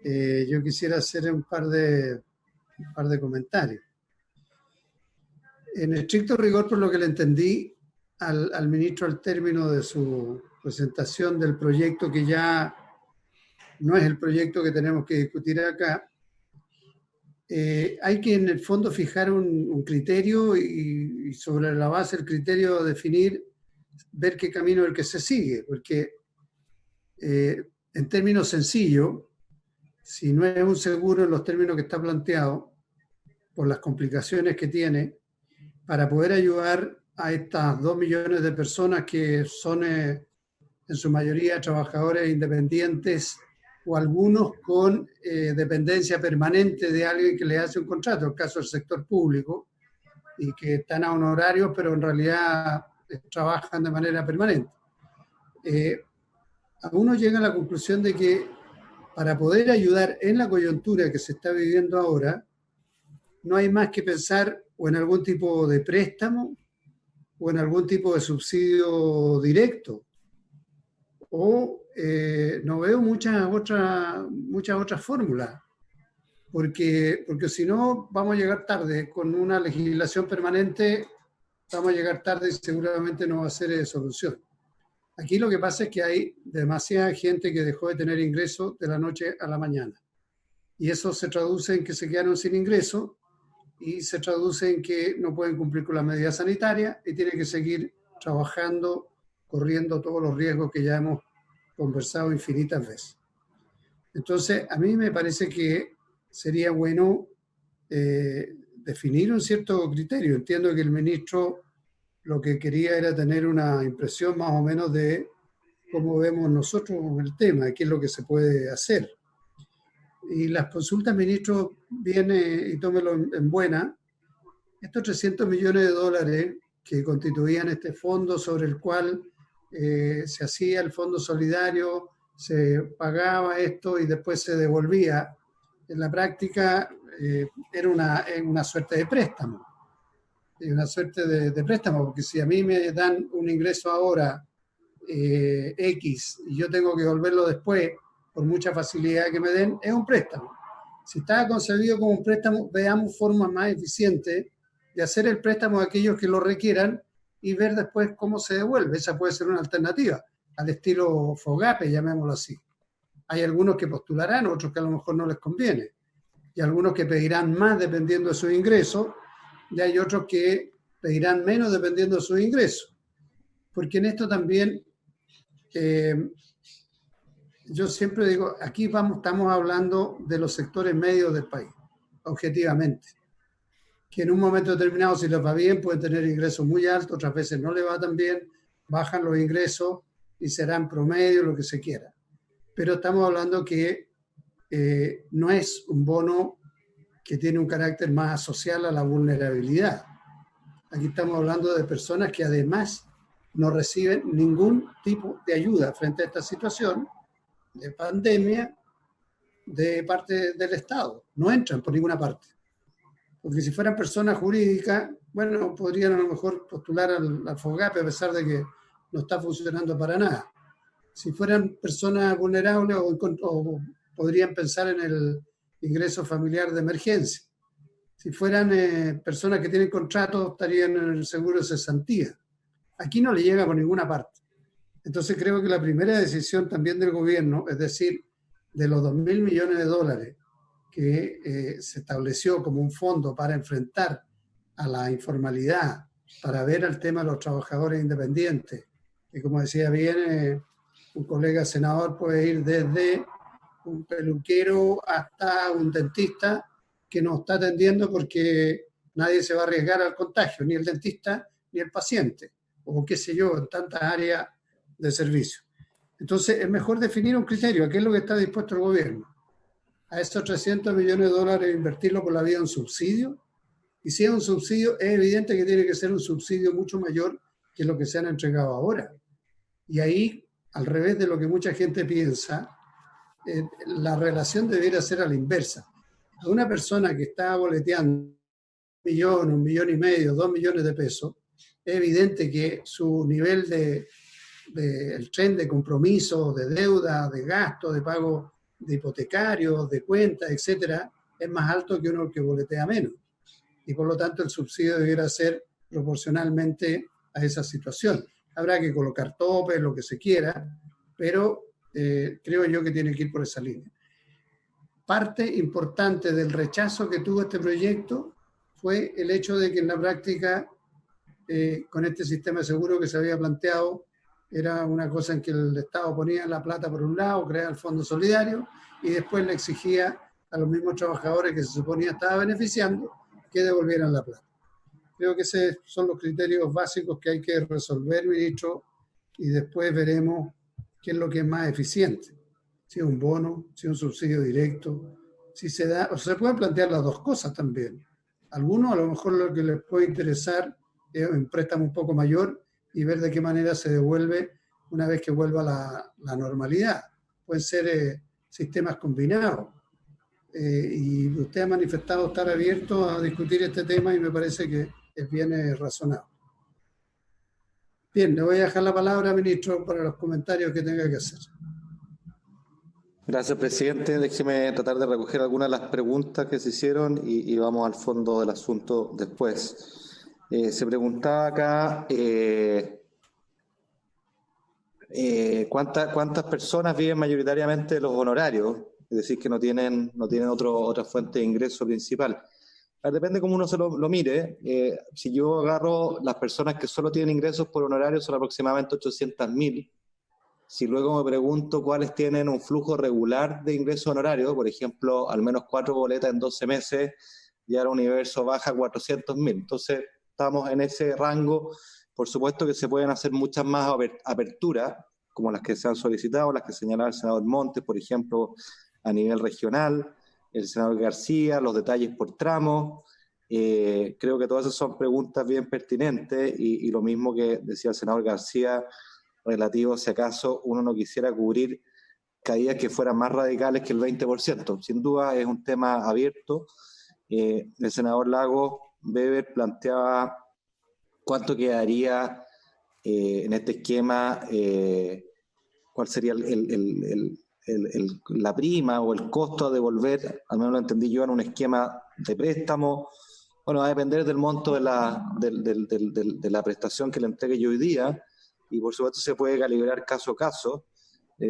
yo quisiera hacer un par de comentarios. En estricto rigor, por lo que le entendí al ministro al término de su presentación del proyecto, que ya no es el proyecto que tenemos que discutir acá, hay que en el fondo fijar un criterio y sobre la base del criterio definir, ver qué camino es el que se sigue, porque en términos sencillos, si no es un seguro en los términos que está planteado, por las complicaciones que tiene, para poder ayudar a estas 2 millones de personas que son en su mayoría trabajadores independientes o algunos con dependencia permanente de alguien que le hace un contrato, el caso del sector público, y que están a honorarios, pero en realidad trabajan de manera permanente. Uno llega a la conclusión de que para poder ayudar en la coyuntura que se está viviendo ahora, no hay más que pensar o en algún tipo de préstamo o en algún tipo de subsidio directo. O no veo muchas otras fórmulas, porque si no vamos a llegar tarde. Con una legislación permanente vamos a llegar tarde y seguramente no va a ser solución. Aquí lo que pasa es que hay demasiada gente que dejó de tener ingresos de la noche a la mañana. Y eso se traduce en que se quedaron sin ingresos y se traduce en que no pueden cumplir con las medidas sanitarias y tienen que seguir trabajando, corriendo todos los riesgos que ya hemos conversado infinitas veces. Entonces, a mí me parece que sería bueno definir un cierto criterio. Entiendo que el ministro lo que quería era tener una impresión más o menos de cómo vemos nosotros el tema, qué es lo que se puede hacer. Y las consultas, ministro, viene y tómelo en buena, estos 300 millones de dólares que constituían este fondo sobre el cual se hacía el fondo solidario, se pagaba esto y después se devolvía. En la práctica era una suerte de préstamo. Una suerte de préstamo, porque si a mí me dan un ingreso ahora X y yo tengo que devolverlo después, por mucha facilidad que me den, es un préstamo. Si está concebido como un préstamo, veamos formas más eficientes de hacer el préstamo a aquellos que lo requieran y ver después cómo se devuelve. Esa puede ser una alternativa, al estilo FOGAPE, llamémoslo así. Hay algunos que postularán, otros que a lo mejor no les conviene, y algunos que pedirán más dependiendo de sus ingresos, y hay otros que pedirán menos dependiendo de sus ingresos. Porque en esto también, yo siempre digo, aquí estamos hablando de los sectores medios del país, objetivamente, que en un momento determinado, si les va bien, pueden tener ingresos muy altos, otras veces no les va tan bien, bajan los ingresos y serán promedio, lo que se quiera. Pero estamos hablando que no es un bono que tiene un carácter más asocial a la vulnerabilidad. Aquí estamos hablando de personas que además no reciben ningún tipo de ayuda frente a esta situación de pandemia de parte del Estado. No entran por ninguna parte. Porque si fueran personas jurídicas, bueno, podrían a lo mejor postular al FOGAPE a pesar de que no está funcionando para nada. Si fueran personas vulnerables o podrían pensar en el ingreso familiar de emergencia. Si fueran personas que tienen contrato, estarían en el seguro de cesantía. Aquí no le llega por ninguna parte. Entonces creo que la primera decisión también del gobierno, es decir, de los 2.000 millones de dólares que se estableció como un fondo para enfrentar a la informalidad, para ver el tema de los trabajadores independientes, que como decía bien, un colega senador puede ir desde un peluquero hasta un dentista que nos está atendiendo porque nadie se va a arriesgar al contagio, ni el dentista ni el paciente, o qué sé yo, en tantas áreas de servicio. Entonces, es mejor definir un criterio, a qué es lo que está dispuesto el gobierno. A esos 300 millones de dólares invertirlo por la vía de un subsidio, y si es un subsidio, es evidente que tiene que ser un subsidio mucho mayor que lo que se han entregado ahora. Y ahí, al revés de lo que mucha gente piensa, la relación debería ser a la inversa. A una persona que está boleteando 1,5 millones, 2 millones de pesos, es evidente que su nivel el tren de compromiso, de deuda, de gasto, de pago de hipotecarios, de cuentas, etcétera, es más alto que uno que boletea menos. Y por lo tanto el subsidio debiera ser proporcionalmente a esa situación. Habrá que colocar topes, lo que se quiera, pero creo yo que tiene que ir por esa línea. Parte importante del rechazo que tuvo este proyecto fue el hecho de que en la práctica, con este sistema de seguro que se había planteado, era una cosa en que el Estado ponía la plata por un lado, creaba el fondo solidario y después le exigía a los mismos trabajadores que se suponía estaban beneficiando que devolvieran la plata. Creo que esos son los criterios básicos que hay que resolver, ministro, y después veremos qué es lo que es más eficiente. Si es un bono, si es un subsidio directo, si se da, o se pueden plantear las dos cosas también. Algunos a lo mejor lo que les puede interesar es un préstamo un poco mayor y ver de qué manera se devuelve una vez que vuelva la normalidad. Pueden ser sistemas combinados. Y usted ha manifestado estar abierto a discutir este tema y me parece que es bien razonable. Bien, le voy a dejar la palabra, ministro, para los comentarios que tenga que hacer. Gracias, presidente. Déjeme tratar de recoger algunas de las preguntas que se hicieron y vamos al fondo del asunto después. Se preguntaba acá cuántas personas viven mayoritariamente de los honorarios, es decir, que no tienen otra fuente de ingreso principal. Depende cómo uno se lo mire. Si yo agarro las personas que solo tienen ingresos por honorarios, son aproximadamente 800.000. Si luego me pregunto cuáles tienen un flujo regular de ingresos honorarios, por ejemplo, al menos 4 boletas en 12 meses, ya el universo baja a 400.000. Entonces, estamos en ese rango. Por supuesto que se pueden hacer muchas más aperturas, como las que se han solicitado, las que señalaba el senador Montes, por ejemplo, a nivel regional, el senador García, los detalles por tramos. Creo que todas esas son preguntas bien pertinentes y lo mismo que decía el senador García, relativo si acaso uno no quisiera cubrir caídas que fueran más radicales que el 20%. Sin duda es un tema abierto. El senador Lagos Weber planteaba cuánto quedaría en este esquema, cuál sería la prima o el costo a devolver, al menos lo entendí yo, en un esquema de préstamo. Bueno, va a depender del monto de la prestación que le entregue yo hoy día, y por supuesto se puede calibrar caso a caso.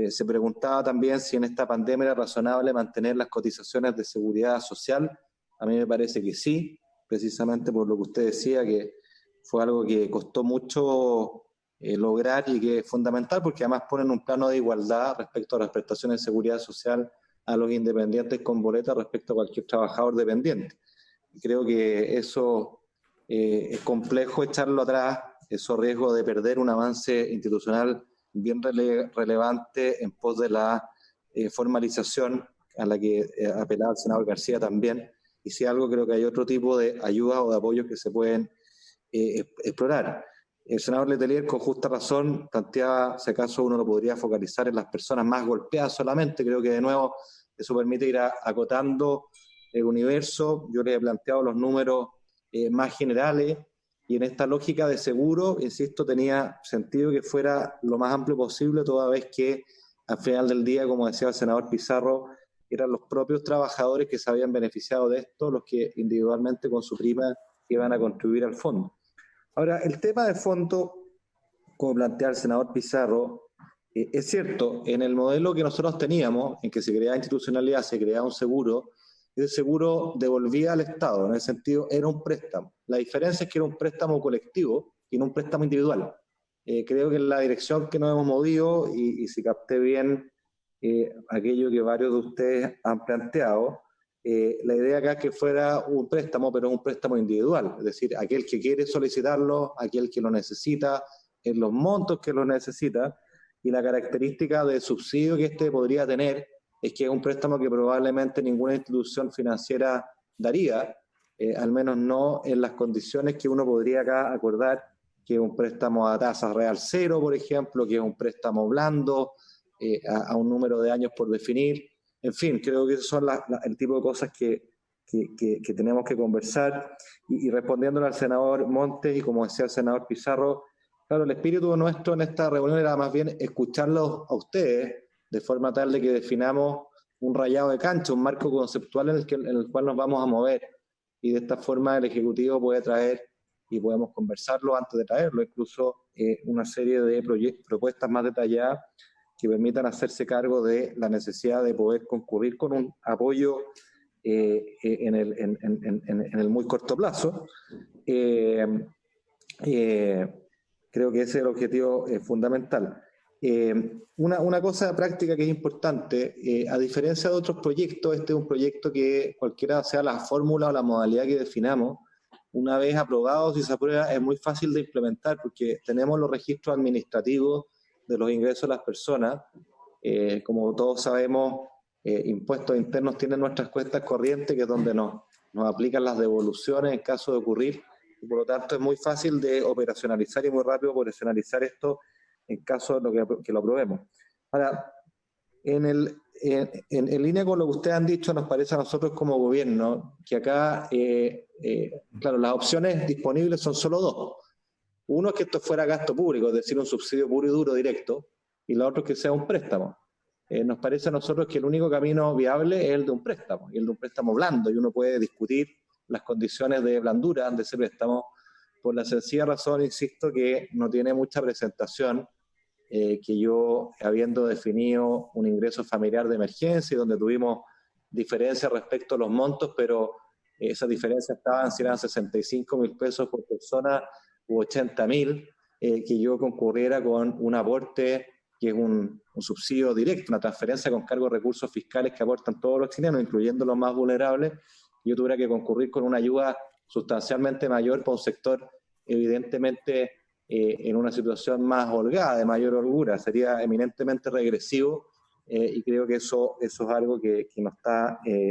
Se preguntaba también si en esta pandemia era razonable mantener las cotizaciones de seguridad social. A mí me parece que sí, precisamente por lo que usted decía, que fue algo que costó mucho lograr y que es fundamental, porque además ponen un plano de igualdad respecto a las prestaciones de seguridad social a los independientes con boleta respecto a cualquier trabajador dependiente. Y creo que eso es complejo echarlo atrás, esos riesgos de perder un avance institucional bien relevante en pos de la formalización a la que apelaba el senador García también. Y si algo, creo que hay otro tipo de ayudas o de apoyos que se pueden explorar. El senador Letelier, con justa razón, planteaba si acaso uno lo podría focalizar en las personas más golpeadas solamente. Creo que de nuevo eso permite ir acotando el universo. Yo les he planteado los números más generales, y en esta lógica de seguro, insisto, tenía sentido que fuera lo más amplio posible, toda vez que al final del día, como decía el senador Pizarro, eran los propios trabajadores que se habían beneficiado de esto, los que individualmente con su prima iban a contribuir al fondo. Ahora, el tema del fondo, como plantea el senador Pizarro, es cierto, en el modelo que nosotros teníamos, en que se creaba institucionalidad, se creaba un seguro, ese seguro devolvía al Estado, en ese sentido era un préstamo. La diferencia es que era un préstamo colectivo y no un préstamo individual. creo que en la dirección que nos hemos movido, y si capté bien aquello que varios de ustedes han planteado, la idea acá es que fuera un préstamo, pero un préstamo individual, es decir, aquel que quiere solicitarlo, aquel que lo necesita, en los montos que lo necesita, y la característica de subsidio que este podría tener es que es un préstamo que probablemente ninguna institución financiera daría, al menos no en las condiciones que uno podría acá acordar, que es un préstamo a tasa real cero, por ejemplo, que es un préstamo blando, a un número de años por definir. En fin, creo que esos son el tipo de cosas que tenemos que conversar. Y respondiéndole al senador Montes y como decía el senador Pizarro, claro, el espíritu nuestro en esta reunión era más bien escucharlos a ustedes de forma tal de que definamos un rayado de cancha, un marco conceptual en el cual nos vamos a mover. Y de esta forma el Ejecutivo puede traer, y podemos conversarlo antes de traerlo, incluso una serie de propuestas más detalladas que permitan hacerse cargo de la necesidad de poder concurrir con un apoyo en el muy corto plazo. Creo que ese es el objetivo fundamental. Una cosa práctica que es importante, a diferencia de otros proyectos, este es un proyecto que cualquiera sea la fórmula o la modalidad que definamos, una vez aprobado, si se aprueba, es muy fácil de implementar porque tenemos los registros administrativos de los ingresos de las personas. Como todos sabemos, impuestos internos tienen nuestras cuentas corrientes, que es donde nos aplican las devoluciones en caso de ocurrir, y por lo tanto es muy fácil de operacionalizar y muy rápido operacionalizar esto en caso de que lo aprobemos. Ahora, en línea con lo que ustedes han dicho, nos parece a nosotros como gobierno que acá, claro, las opciones disponibles son solo dos. Uno es que esto fuera gasto público, es decir, un subsidio puro y duro directo, y la otra es que sea un préstamo. Nos parece a nosotros que el único camino viable es el de un préstamo, y el de un préstamo blando, y uno puede discutir las condiciones de blandura de ese préstamo por la sencilla razón, insisto, que no tiene mucha presentación, que yo, habiendo definido un ingreso familiar de emergencia, donde tuvimos diferencias respecto a los montos, pero esas diferencias estaban, si eran 65.000 pesos por persona u 80.000, que yo concurriera con un aporte que es un subsidio directo, una transferencia con cargo de recursos fiscales que aportan todos los chilenos, incluyendo los más vulnerables. Yo tuviera que concurrir con una ayuda sustancialmente mayor para un sector evidentemente en una situación más holgada, de mayor holgura. Sería eminentemente regresivo, y creo que eso es algo que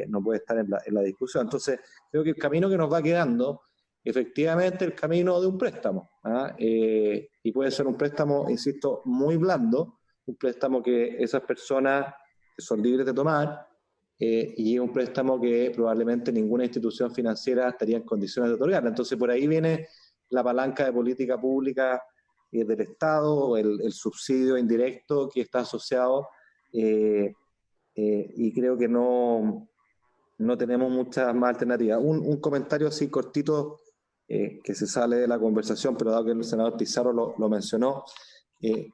no puede estar en la discusión. Entonces, creo que el camino que nos va quedando, efectivamente, el camino de un préstamo, y puede ser un préstamo, insisto, muy blando, un préstamo que esas personas son libres de tomar, y un préstamo que probablemente ninguna institución financiera estaría en condiciones de otorgar. Entonces, por ahí viene la palanca de política pública del Estado, el subsidio indirecto que está asociado, y creo que no tenemos muchas más alternativas. Un comentario así cortito, que se sale de la conversación, pero dado que el senador Pizarro lo mencionó,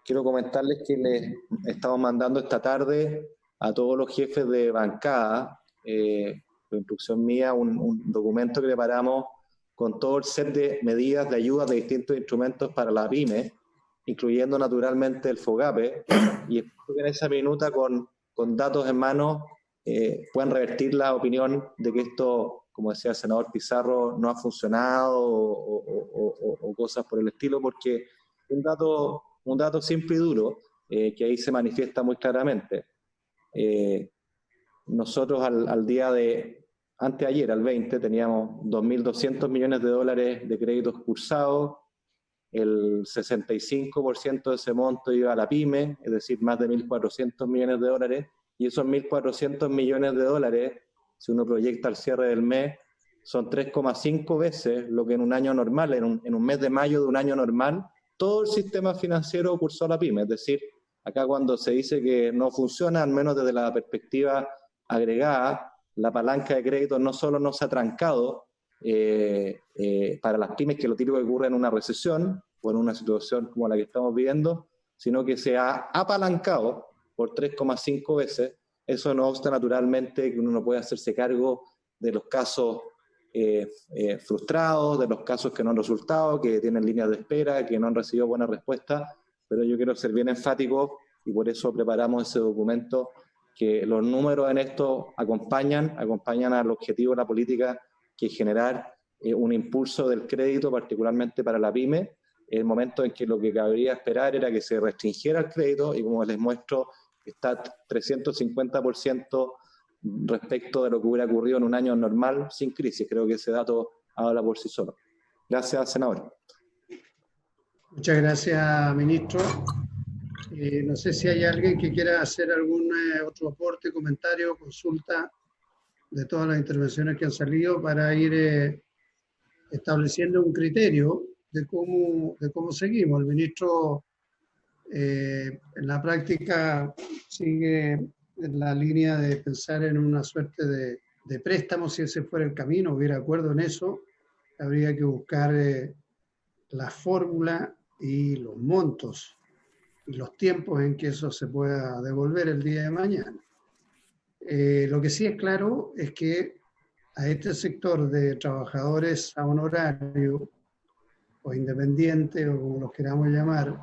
quiero comentarles que les estamos mandando esta tarde a todos los jefes de bancada, por instrucción mía, un documento que preparamos con todo el set de medidas de ayuda de distintos instrumentos para la PYME, incluyendo naturalmente el FOGAPE, y espero que en esa minuta con datos en mano puedan revertir la opinión de que esto, como decía el senador Pizarro, no ha funcionado o cosas por el estilo, porque un dato simple y duro, que ahí se manifiesta muy claramente. Nosotros al día de anteayer, al 20, teníamos 2.200 millones de dólares de créditos cursados, el 65% de ese monto iba a la PYME, es decir, más de 1.400 millones de dólares, y esos 1.400 millones de dólares, si uno proyecta al cierre del mes, son 3,5 veces lo que en un año normal, en un mes de mayo de un año normal, todo el sistema financiero cursó a la PYME. Es decir, acá cuando se dice que no funciona, al menos desde la perspectiva agregada, la palanca de crédito no solo no se ha trancado para las pymes, que lo típico que ocurre en una recesión o en una situación como la que estamos viviendo, sino que se ha apalancado por 3,5 veces. Eso no obsta naturalmente que uno no puede hacerse cargo de los casos frustrados, de los casos que no han resultado, que tienen líneas de espera, que no han recibido buena respuesta, pero yo quiero ser bien enfático y por eso preparamos ese documento, que los números en esto acompañan al objetivo de la política, que es generar un impulso del crédito, particularmente para la PYME, en el momento en que lo que cabría esperar era que se restringiera el crédito, y como les muestro, está 350% respecto de lo que hubiera ocurrido en un año normal sin crisis. Creo que ese dato habla por sí solo. Gracias, senador. Muchas gracias, ministro. No sé si hay alguien que quiera hacer algún otro aporte, comentario, consulta de todas las intervenciones que han salido para ir estableciendo un criterio de cómo seguimos. El ministro en la práctica sigue en la línea de pensar en una suerte de préstamo. Si ese fuera el camino, hubiera acuerdo en eso, habría que buscar la fórmula y los montos y los tiempos en que eso se pueda devolver el día de mañana. Lo que sí es claro es que a este sector de trabajadores a honorario o independientes, o como los queramos llamar,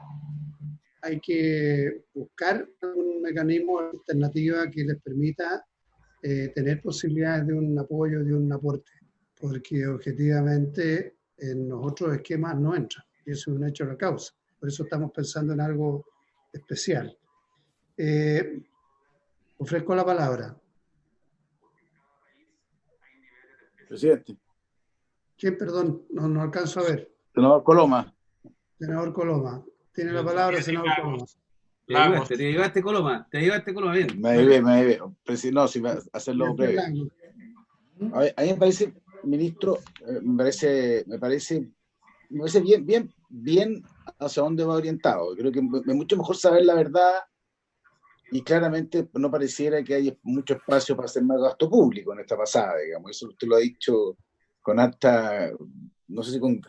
hay que buscar un mecanismo alternativo que les permita tener posibilidades de un apoyo, de un aporte, porque objetivamente en los otros esquemas no entran, y eso es un hecho de la causa. Por eso estamos pensando en algo especial. Ofrezco la palabra. Presidente. ¿Quién, perdón? No alcanzo a ver. Senador Coloma. Senador Coloma. Tiene la palabra, senador Coloma. Te llevaste, Coloma. Te llevaste, Coloma, bien. Me llevé. No, si va a hacerlo breve. A mí me parece, ministro, me parece bien hacia dónde va orientado. Creo que es mucho mejor saber la verdad, y claramente no pareciera que haya mucho espacio para hacer más gasto público en esta pasada, digamos. Eso usted lo ha dicho con alta, no sé si lo he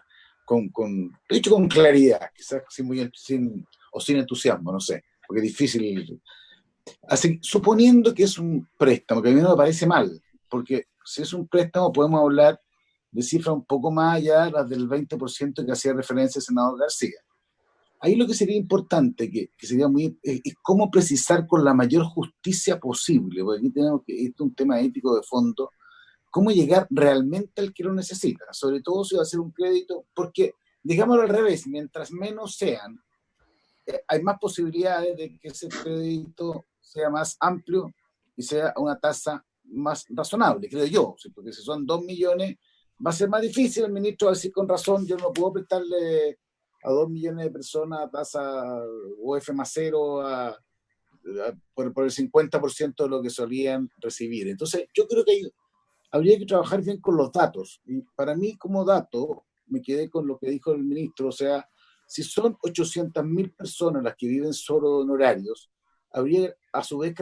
dicho con claridad, quizás sin entusiasmo, no sé, porque es difícil. Así, suponiendo que es un préstamo, que a mí no me parece mal, porque si es un préstamo podemos hablar de cifras un poco más allá de las del 20% que hacía referencia el senador García. Ahí lo que sería importante, que sería es cómo precisar con la mayor justicia posible, porque aquí tenemos que, esto es un tema ético de fondo, cómo llegar realmente al que lo necesita, sobre todo si va a ser un crédito, porque, digámoslo al revés, mientras menos sean, hay más posibilidades de que ese crédito sea más amplio y sea una tasa más razonable, creo yo, porque si son 2 millones, va a ser más difícil. El ministro va a decir con razón, yo no puedo prestarle a 2 millones de personas a tasa UF más cero por el 50% de lo que solían recibir. Entonces, yo creo que habría que trabajar bien con los datos. Y para mí, como dato, me quedé con lo que dijo el ministro, o sea, si son 800.000 personas las que viven solo de honorarios, habría a su vez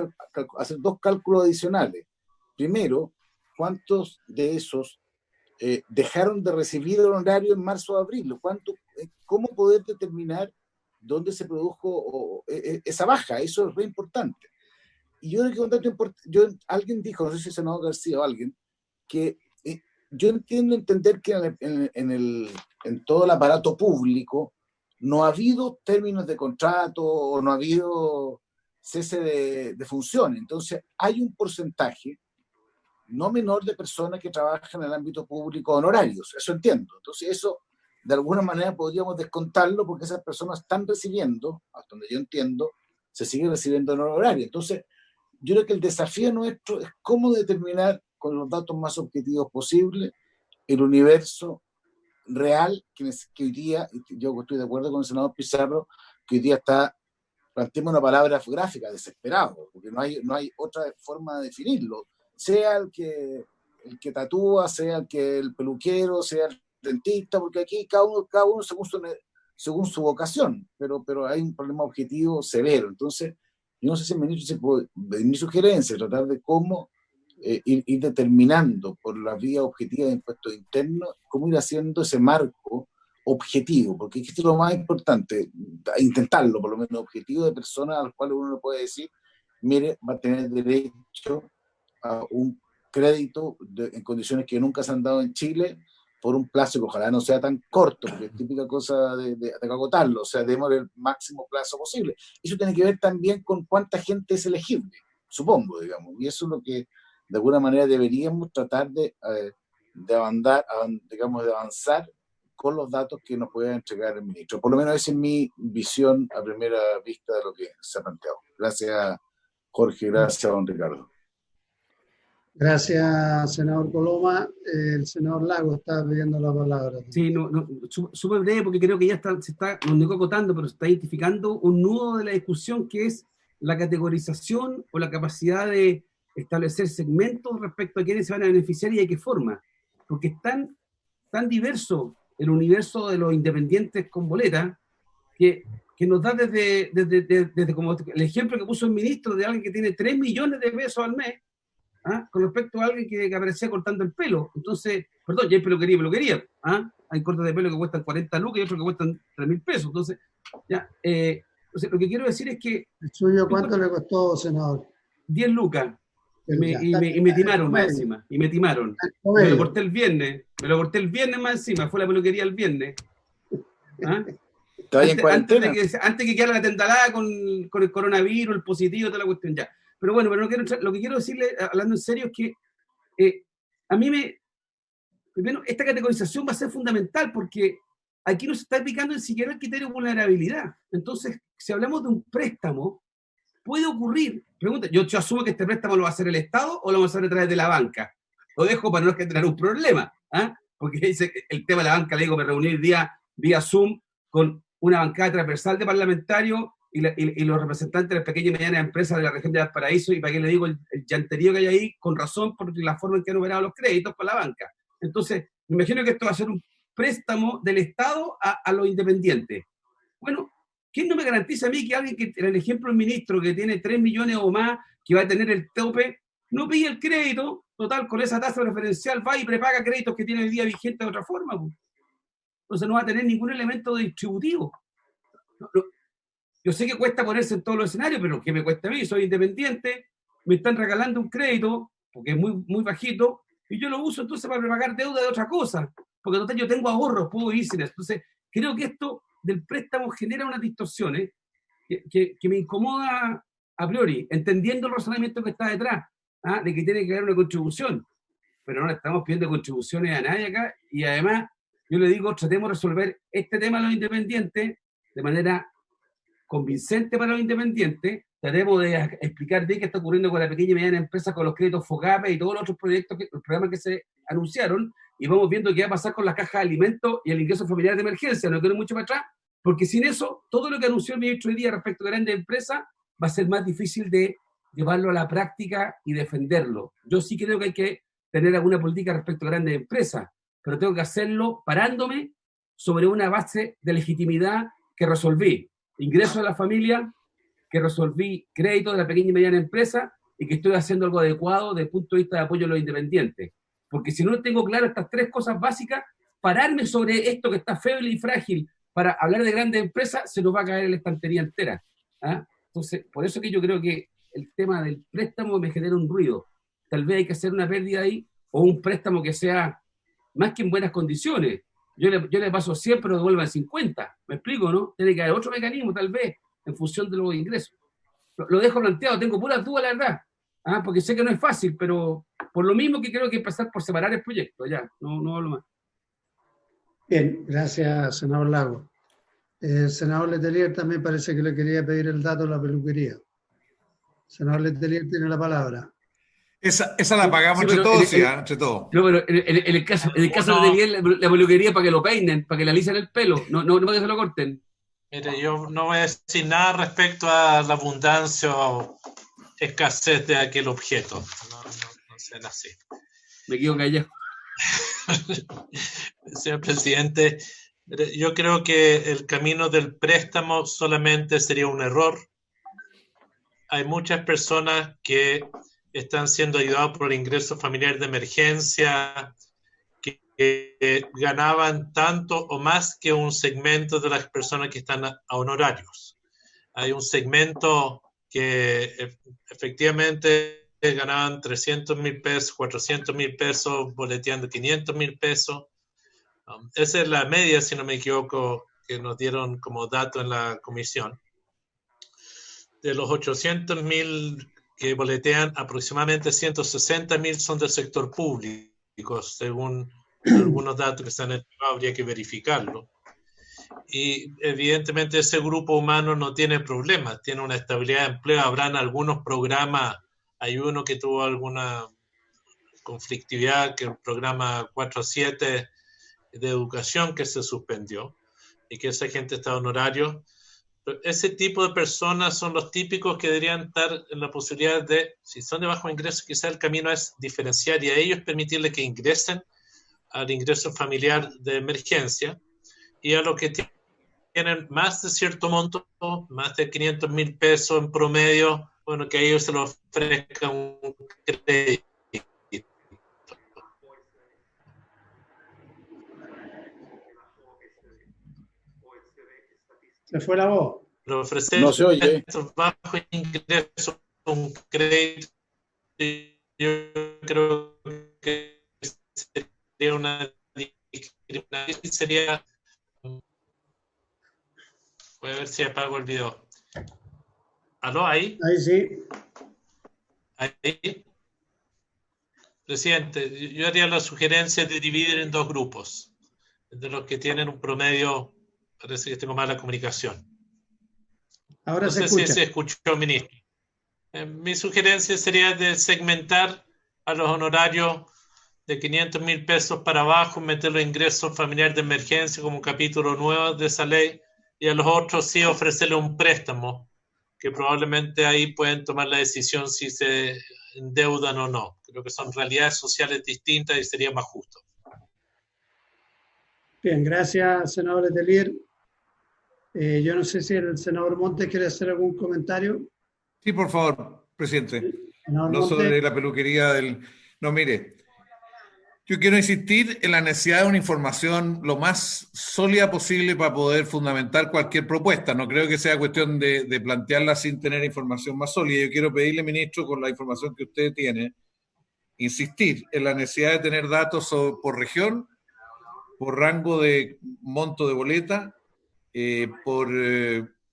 hacer 2 cálculos adicionales. Primero, ¿cuántos de esos dejaron de recibir honorario en marzo o abril? ¿Cómo poder determinar dónde se produjo esa baja? Eso es re importante. Y yo creo que un dato importante, alguien dijo, no sé si el senador García o alguien, que yo entender que en todo el aparato público no ha habido términos de contrato o no ha habido cese de funciones. Entonces hay un porcentaje no menor de personas que trabajan en el ámbito público honorarios, eso entiendo. Entonces eso, de alguna manera, podríamos descontarlo porque esas personas están recibiendo, hasta donde yo entiendo, se siguen recibiendo en honorario. Entonces, yo creo que el desafío nuestro es cómo determinar con los datos más objetivos posibles el universo real que hoy día, yo estoy de acuerdo con el senador Pizarro, que hoy día está, planteemos una palabra gráfica, desesperado, porque no hay otra forma de definirlo. Sea el que tatúa, sea el peluquero, sea el dentista, porque aquí cada uno según su vocación, pero hay un problema objetivo severo. Entonces, yo no sé si el ministro mi sugerencia es tratar de cómo ir determinando por la vía objetiva de impuestos internos, cómo ir haciendo ese marco objetivo, porque esto es lo más importante, intentarlo, por lo menos objetivo de personas a las cuales uno le puede decir, mire, va a tener derecho a un crédito en condiciones que nunca se han dado en Chile por un plazo que ojalá no sea tan corto, porque es típica cosa de agotarlo, o sea, demos el máximo plazo posible. Eso tiene que ver también con cuánta gente es elegible, supongo, digamos, y eso es lo que de alguna manera deberíamos tratar de avanzar con los datos que nos pueda entregar el ministro. Por lo menos esa es mi visión a primera vista de lo que se ha planteado. Gracias, Jorge, gracias, don Ricardo. Gracias, senador Coloma. El senador Lago está pidiendo la palabra. Sí, súper breve, porque creo que ya se está, no digo acotando, pero se está identificando un nudo de la discusión, que es la categorización o la capacidad de establecer segmentos respecto a quiénes se van a beneficiar y de qué forma. Porque es tan diverso el universo de los independientes con boleta, que nos da desde como el ejemplo que puso el ministro de alguien que tiene 3 millones de pesos al mes, con respecto a alguien que aparecía cortando el pelo. Entonces, perdón, ya hay peluquería, hay cortes de pelo que cuestan 40 lucas y otros que cuestan 3.000 pesos. Entonces, entonces, lo que quiero decir es que... ¿El suyo cuánto le costó, senador? 10 lucas. Y me timaron más encima. Y me timaron. Me lo corté el viernes más encima. Fue la peluquería el viernes. Antes que quedara la tendalada con el coronavirus, el positivo, toda la cuestión ya. Pero bueno, lo que quiero decirle, hablando en serio, es que a mí primero, esta categorización va a ser fundamental, porque aquí no se está aplicando ni siquiera el criterio de vulnerabilidad. Entonces, si hablamos de un préstamo, puede ocurrir, pregunta, yo asumo que este préstamo lo va a hacer el Estado o lo vamos a hacer a través de la banca. Lo dejo para no generar un problema, porque dice el tema de la banca, le digo, me reuní vía Zoom con una bancada transversal de parlamentarios y los representantes de las pequeñas y medianas empresas de la región de Valparaíso, y para qué le digo el llanterío que hay ahí, con razón, por la forma en que han operado los créditos con la banca. Entonces, me imagino que esto va a ser un préstamo del Estado a los independientes. Bueno, ¿quién no me garantiza a mí que alguien que, en el ejemplo del ministro, que tiene 3 millones o más, que va a tener el tope, no pide el crédito, total, con esa tasa referencial va y prepaga créditos que tiene hoy día vigente de otra forma? Pues. Entonces no va a tener ningún elemento distributivo. Yo sé que cuesta ponerse en todos los escenarios, pero ¿qué me cuesta a mí? Soy independiente, me están regalando un crédito, porque es muy, muy bajito, y yo lo uso entonces para prepagar deuda de otra cosa, porque total yo tengo ahorros, puedo vivir sin eso. Entonces, creo que esto del préstamo genera unas distorsiones que me incomoda a priori, entendiendo el razonamiento que está detrás, de que tiene que haber una contribución, pero no le estamos pidiendo contribuciones a nadie acá, y además yo le digo, tratemos de resolver este tema a los independientes de manera convincente para los independientes, tratemos de explicar bien qué está ocurriendo con la pequeña y mediana empresa, con los créditos FOGAPE y todos los otros proyectos, los programas que se anunciaron, y vamos viendo qué va a pasar con las cajas de alimentos y el ingreso familiar de emergencia. No quiero mucho para atrás, porque sin eso, todo lo que anunció el ministro hoy día respecto a grandes empresas va a ser más difícil de llevarlo a la práctica y defenderlo. Yo sí creo que hay que tener alguna política respecto a grandes empresas, pero tengo que hacerlo parándome sobre una base de legitimidad que resolví. Ingresos de la familia, que resolví crédito de la pequeña y mediana empresa, y que estoy haciendo algo adecuado desde el punto de vista de apoyo a los independientes. Porque si no tengo claro estas tres cosas básicas, pararme sobre esto que está feble y frágil para hablar de grandes empresas, se nos va a caer en la estantería entera. Entonces, por eso que yo creo que el tema del préstamo me genera un ruido. Tal vez hay que hacer una pérdida ahí, o un préstamo que sea más que en buenas condiciones. Yo le paso 100, pero devuelvan 50. ¿Me explico, no? Tiene que haber otro mecanismo, tal vez, en función de los ingresos. Lo dejo planteado, tengo puras dudas, la verdad. Porque sé que no es fácil, pero por lo mismo que creo que empezar por separar el proyecto, ya, no hablo más. Bien, gracias, senador Lago. El senador Letelier también parece que le quería pedir el dato de la peluquería. Senador Letelier tiene la palabra. Esa la pagamos entre todos, entre todos. No, pero en el caso de Letelier, la peluquería para que lo peinen, para que le alisen el pelo, no para que se lo corten. Mire, yo no voy a decir nada respecto a la abundancia o escasez de aquel objeto. No sean así. Me quedo callado. Señor presidente, yo creo que el camino del préstamo solamente sería un error. Hay muchas personas que están siendo ayudadas por ingresos familiares de emergencia, que ganaban tanto o más que un segmento de las personas que están a honorarios. Hay un segmento que efectivamente ganaban 300.000 pesos, 400.000 pesos, boleteando 500.000 pesos. Esa es la media, si no me equivoco, que nos dieron como dato en la comisión. De los 800.000 que boletean, aproximadamente 160.000 son del sector público, según algunos datos que están entregados, habría que verificarlo. Y evidentemente ese grupo humano no tiene problemas, tiene una estabilidad de empleo, habrán algunos programas, hay uno que tuvo alguna conflictividad, que el programa 4.7 de educación que se suspendió y que esa gente está honorario. Pero ese tipo de personas son los típicos que deberían estar en la posibilidad de, si son de bajo ingreso, quizás el camino es diferenciar y a ellos permitirle que ingresen al ingreso familiar de emergencia, y a los que tienen más de cierto monto, más de 500.000 pesos en promedio, bueno, que a ellos se les ofrezca un crédito. Se fue la voz. Pero ofrecer No se oye. estos bajos ingresos un crédito, yo creo que sería una discriminación y sería... Voy a ver si apago el video. ¿Aló, ahí? Ahí sí. Ahí. Presidente, yo haría la sugerencia de dividir en dos grupos, de los que tienen un promedio, parece que tengo mala comunicación. Ahora No se sé si escucha. se escuchó, ministro. Mi sugerencia sería de segmentar a los honorarios de 500.000 pesos para abajo, meter los ingresos familiares de emergencia como un capítulo nuevo de esa ley, y a los otros sí ofrecerle un préstamo, que probablemente ahí pueden tomar la decisión si se endeudan o no. Creo que son realidades sociales distintas y sería más justo. Bien, gracias, senador Letelier. Yo no sé si el senador Montes quiere hacer algún comentario. Sí, por favor, presidente. Senador No Montes. sobre la peluquería del... No, mire, yo quiero insistir en la necesidad de una información lo más sólida posible para poder fundamentar cualquier propuesta. No creo que sea cuestión de plantearla sin tener información más sólida. Yo quiero pedirle, ministro, con la información que usted tiene, insistir en la necesidad de tener datos por región, por rango de monto de boleta, por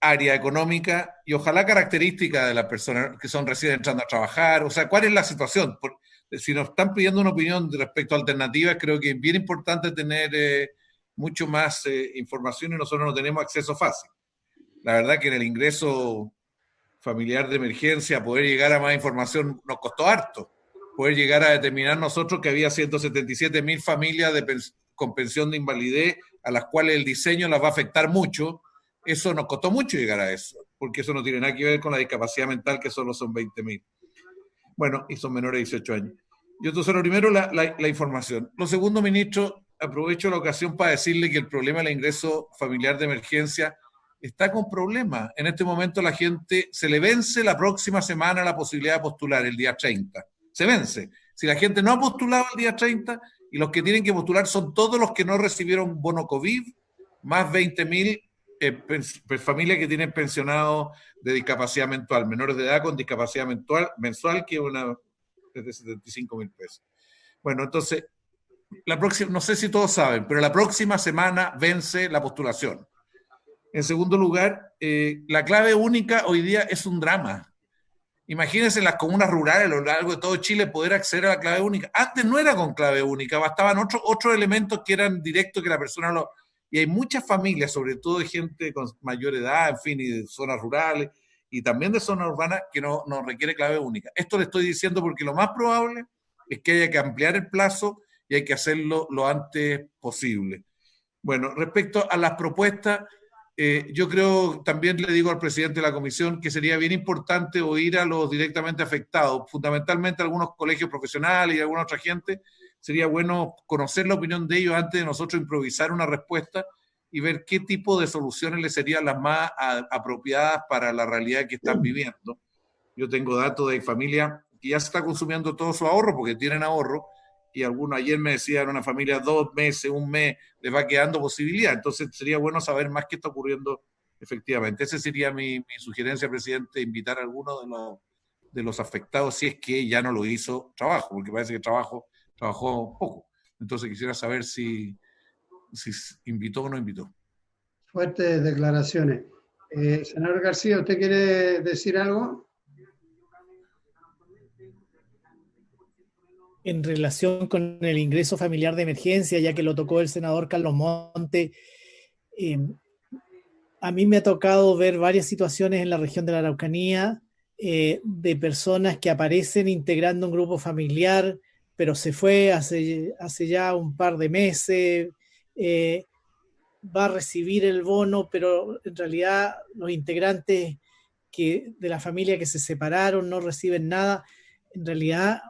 área económica y ojalá características de las personas que son recién entrando a trabajar. O sea, ¿cuál es la situación? Si nos están pidiendo una opinión respecto a alternativas, creo que es bien importante tener mucho más información y nosotros no tenemos acceso fácil. La verdad que en el ingreso familiar de emergencia, poder llegar a más información nos costó harto. Poder llegar a determinar nosotros que había 177.000 familias con pensión de invalidez a las cuales el diseño las va a afectar mucho. Eso nos costó mucho llegar a eso, porque eso no tiene nada que ver con la discapacidad mental, que solo son 20.000. Bueno, y son menores de 18 años. Yo entonces, lo primero, la información. Lo segundo, ministro, aprovecho la ocasión para decirle que el problema del ingreso familiar de emergencia está con problemas. En este momento la gente se le vence la próxima semana la posibilidad de postular el día 30. Se vence. Si la gente no ha postulado el día 30, y los que tienen que postular son todos los que no recibieron bono COVID, más 20.000 familias que tienen pensionados de discapacidad mensual, menores de edad con discapacidad mensual, que es de 75.000 pesos. Bueno, entonces, la próxima, no sé si todos saben, pero la próxima semana vence la postulación. En segundo lugar, la clave única hoy día es un drama. Imagínense en las comunas rurales a lo largo de todo Chile poder acceder a la clave única. Antes no era con clave única, bastaban otros elementos que eran directos que la persona lo... Y hay muchas familias, sobre todo de gente con mayor edad, en fin, y de zonas rurales, y también de zonas urbanas, que no requiere clave única. Esto le estoy diciendo porque lo más probable es que haya que ampliar el plazo y hay que hacerlo lo antes posible. Bueno, respecto a las propuestas, yo creo, también le digo al presidente de la comisión que sería bien importante oír a los directamente afectados, fundamentalmente a algunos colegios profesionales y a alguna otra gente. Sería bueno conocer la opinión de ellos antes de nosotros improvisar una respuesta y ver qué tipo de soluciones les serían las más apropiadas para la realidad que están viviendo. Yo tengo datos de familias que ya se está consumiendo todo su ahorro porque tienen ahorro, y algunos ayer me decían, una familia 2 meses, 1 mes, les va quedando posibilidad. Entonces sería bueno saber más qué está ocurriendo efectivamente. Esa sería mi sugerencia, presidente, invitar a algunos de los afectados si es que ya no lo hizo trabajo, porque parece que trabajó poco. Entonces quisiera saber si invitó o no invitó. Fuertes declaraciones. Senador García, ¿usted quiere decir algo? En relación con el ingreso familiar de emergencia, ya que lo tocó el senador Carlos Monte, a mí me ha tocado ver varias situaciones en la región de la Araucanía de personas que aparecen integrando un grupo familiar, pero se fue hace ya un par de meses, va a recibir el bono, pero en realidad los integrantes de la familia que se separaron no reciben nada. En realidad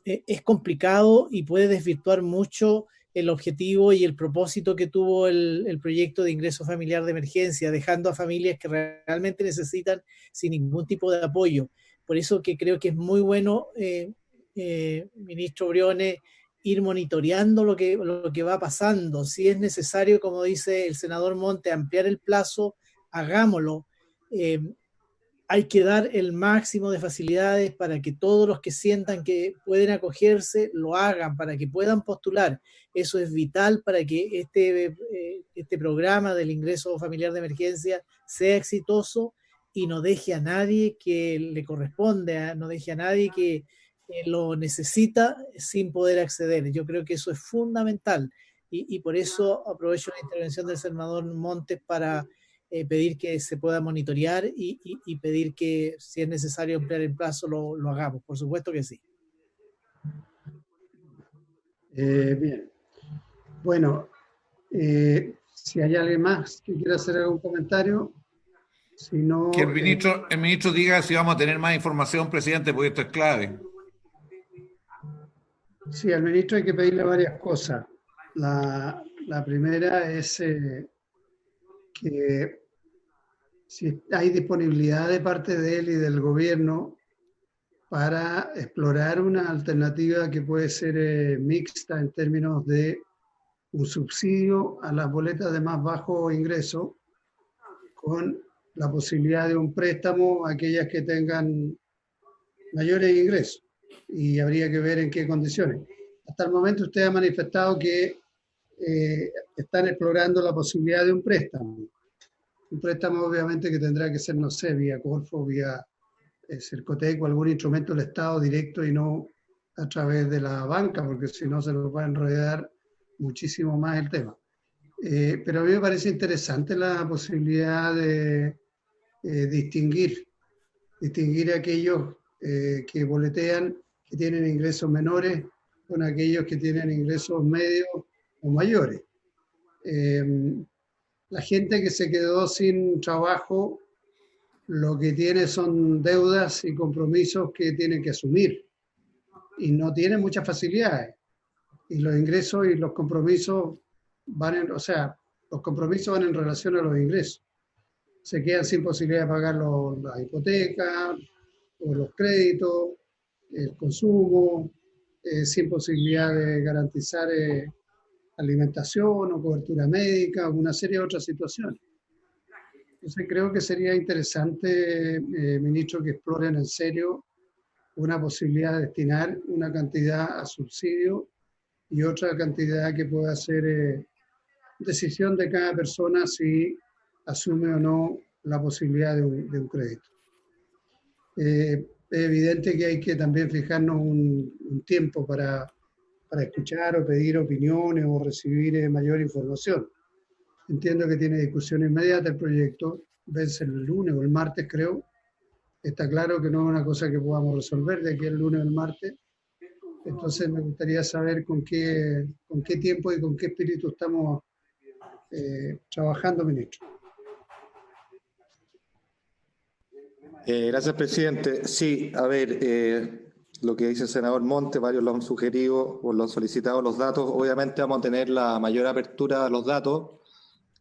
es complicado y puede desvirtuar mucho el objetivo y el propósito que tuvo el proyecto de ingreso familiar de emergencia, dejando a familias que realmente necesitan sin ningún tipo de apoyo. Por eso que creo que es muy bueno, ministro Briones, ir monitoreando lo que va pasando. Si es necesario, como dice el senador Monte, ampliar el plazo, hagámoslo. Hay que dar el máximo de facilidades para que todos los que sientan que pueden acogerse lo hagan, para que puedan postular. Eso es vital para que este programa del ingreso familiar de emergencia sea exitoso y no deje a nadie que le corresponde, no deje a nadie que lo necesita sin poder acceder. Yo creo que eso es fundamental y por eso aprovecho la intervención del senador Montes para pedir que se pueda monitorear y pedir que si es necesario ampliar el plazo lo hagamos. Por supuesto que sí. Bien. Bueno, si hay alguien más que quiera hacer algún comentario, si no... Que el ministro diga si vamos a tener más información, presidente, porque esto es clave. Sí, al ministro hay que pedirle varias cosas. La primera es que si hay disponibilidad de parte de él y del gobierno para explorar una alternativa que puede ser mixta en términos de un subsidio a las boletas de más bajo ingreso con la posibilidad de un préstamo a aquellas que tengan mayores ingresos, y habría que ver en qué condiciones. Hasta el momento usted ha manifestado que están explorando la posibilidad de un préstamo. Un préstamo obviamente que tendrá que ser, no sé, vía Corfo, vía Cercotec o algún instrumento del Estado directo y no a través de la banca, porque si no se nos va a enredar muchísimo más el tema. Pero a mí me parece interesante la posibilidad de distinguir a aquellos que boletean, que tienen ingresos menores, con aquellos que tienen ingresos medios o mayores. La gente que se quedó sin trabajo, lo que tiene son deudas y compromisos que tienen que asumir y no tienen muchas facilidades. Y los ingresos y los compromisos los compromisos van en relación a los ingresos. Se quedan sin posibilidad de pagar la hipoteca o los créditos, el consumo, sin posibilidad de garantizar alimentación o cobertura médica, o una serie de otras situaciones. Entonces creo que sería interesante, ministro, que exploren en serio una posibilidad de destinar una cantidad a subsidio y otra cantidad que pueda ser decisión de cada persona si asume o no la posibilidad de un crédito. Es evidente que hay que también fijarnos un tiempo para escuchar o pedir opiniones o recibir mayor información. Entiendo que tiene discusión inmediata el proyecto, vence el lunes o el martes, creo. Está claro que no es una cosa que podamos resolver de aquí el lunes o el martes. Entonces me gustaría saber con qué tiempo y con qué espíritu estamos trabajando, ministro. Gracias, presidente. Sí, a ver, lo que dice el senador Monte, varios lo han sugerido o lo han solicitado los datos. Obviamente vamos a tener la mayor apertura a los datos.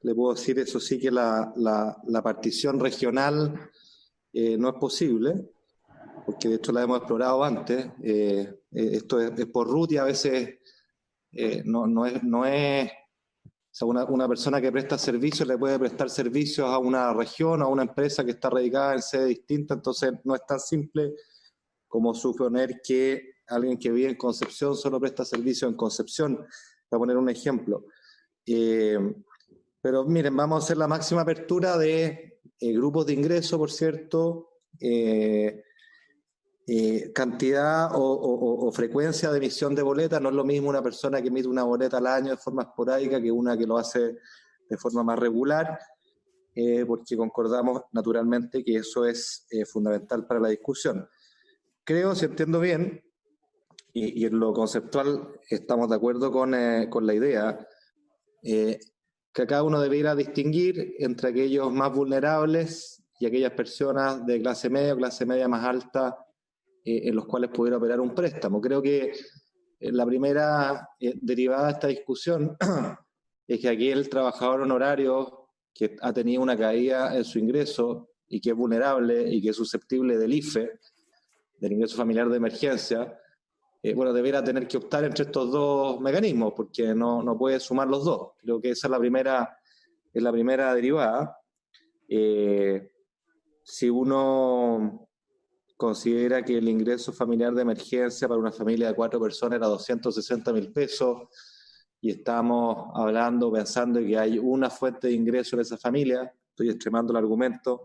Le puedo decir, eso sí, que la partición regional no es posible, porque de hecho la hemos explorado antes. Esto es por RUT y a veces no es o sea, una persona que presta servicios le puede prestar servicios a una región o a una empresa que está radicada en sede distinta, entonces no es tan simple como suponer que alguien que vive en Concepción solo presta servicio en Concepción, para poner un ejemplo. Pero miren, vamos a hacer la máxima apertura de grupos de ingreso, por cierto, cantidad o frecuencia de emisión de boleta. No es lo mismo una persona que emite una boleta al año de forma esporádica que una que lo hace de forma más regular, porque concordamos naturalmente que eso es fundamental para la discusión. Creo, si entiendo bien, y en lo conceptual estamos de acuerdo con la idea, que cada uno debiera distinguir entre aquellos más vulnerables y aquellas personas de clase media o clase media más alta en los cuales pudiera operar un préstamo. Creo que la primera derivada de esta discusión es que aquel trabajador honorario que ha tenido una caída en su ingreso y que es vulnerable y que es susceptible del IFE, del ingreso familiar de emergencia, debiera tener que optar entre estos dos mecanismos, porque no puede sumar los dos. Creo que esa es la primera derivada. Si uno considera que el ingreso familiar de emergencia para una familia de 4 personas era 260.000 pesos, y estamos pensando que hay una fuente de ingreso en esa familia, estoy extremando el argumento,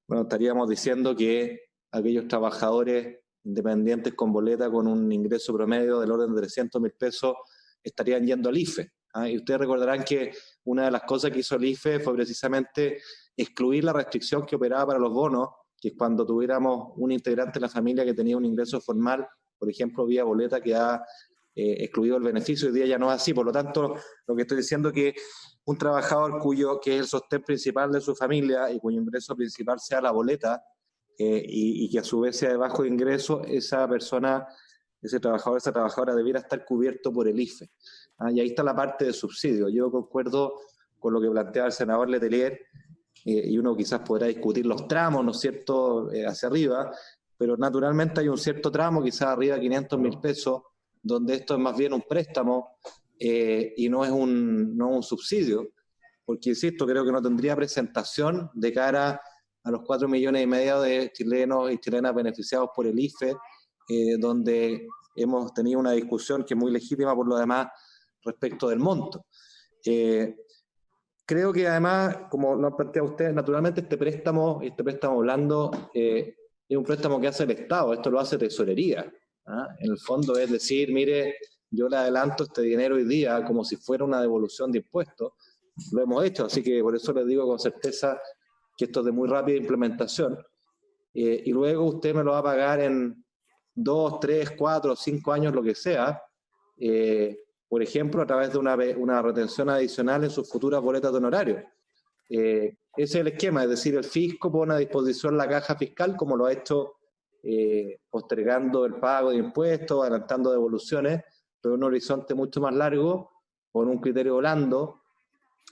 estaríamos diciendo que aquellos trabajadores independientes con boleta con un ingreso promedio del orden de 300.000 pesos estarían yendo al IFE. Y ustedes recordarán que una de las cosas que hizo el IFE fue precisamente excluir la restricción que operaba para los bonos, que es cuando tuviéramos un integrante de la familia que tenía un ingreso formal, por ejemplo, vía boleta, que ha excluido el beneficio. Hoy día ya no es así. Por lo tanto, lo que estoy diciendo es que un trabajador que es el sostén principal de su familia y cuyo ingreso principal sea la boleta, y que a su vez sea de bajo ingreso, esa persona, ese trabajador, esa trabajadora debiera estar cubierto por el IFE. Y ahí está la parte de subsidio. Yo concuerdo con lo que planteaba el senador Letelier, y uno quizás podrá discutir los tramos, ¿no es cierto?, hacia arriba, pero naturalmente hay un cierto tramo, quizás arriba de 500.000 pesos, donde esto es más bien un préstamo y no es un subsidio, porque, insisto, creo que no tendría presentación de cara a los 4,5 millones de chilenos y chilenas beneficiados por el IFE, donde hemos tenido una discusión que es muy legítima por lo demás respecto del monto. Creo que además, como lo han planteado ustedes, naturalmente este préstamo blando es un préstamo que hace el Estado, esto lo hace Tesorería. En el fondo es decir, mire, yo le adelanto este dinero hoy día como si fuera una devolución de impuestos. Lo hemos hecho, así que por eso les digo con certeza que esto es de muy rápida implementación. Y luego usted me lo va a pagar en 2, 3, 4, 5 años, lo que sea, por ejemplo, a través de una retención adicional en sus futuras boletas de honorario. Ese es el esquema, es decir, el fisco pone a disposición la caja fiscal, como lo ha hecho postergando el pago de impuestos, adelantando devoluciones, pero en un horizonte mucho más largo, con un criterio blando,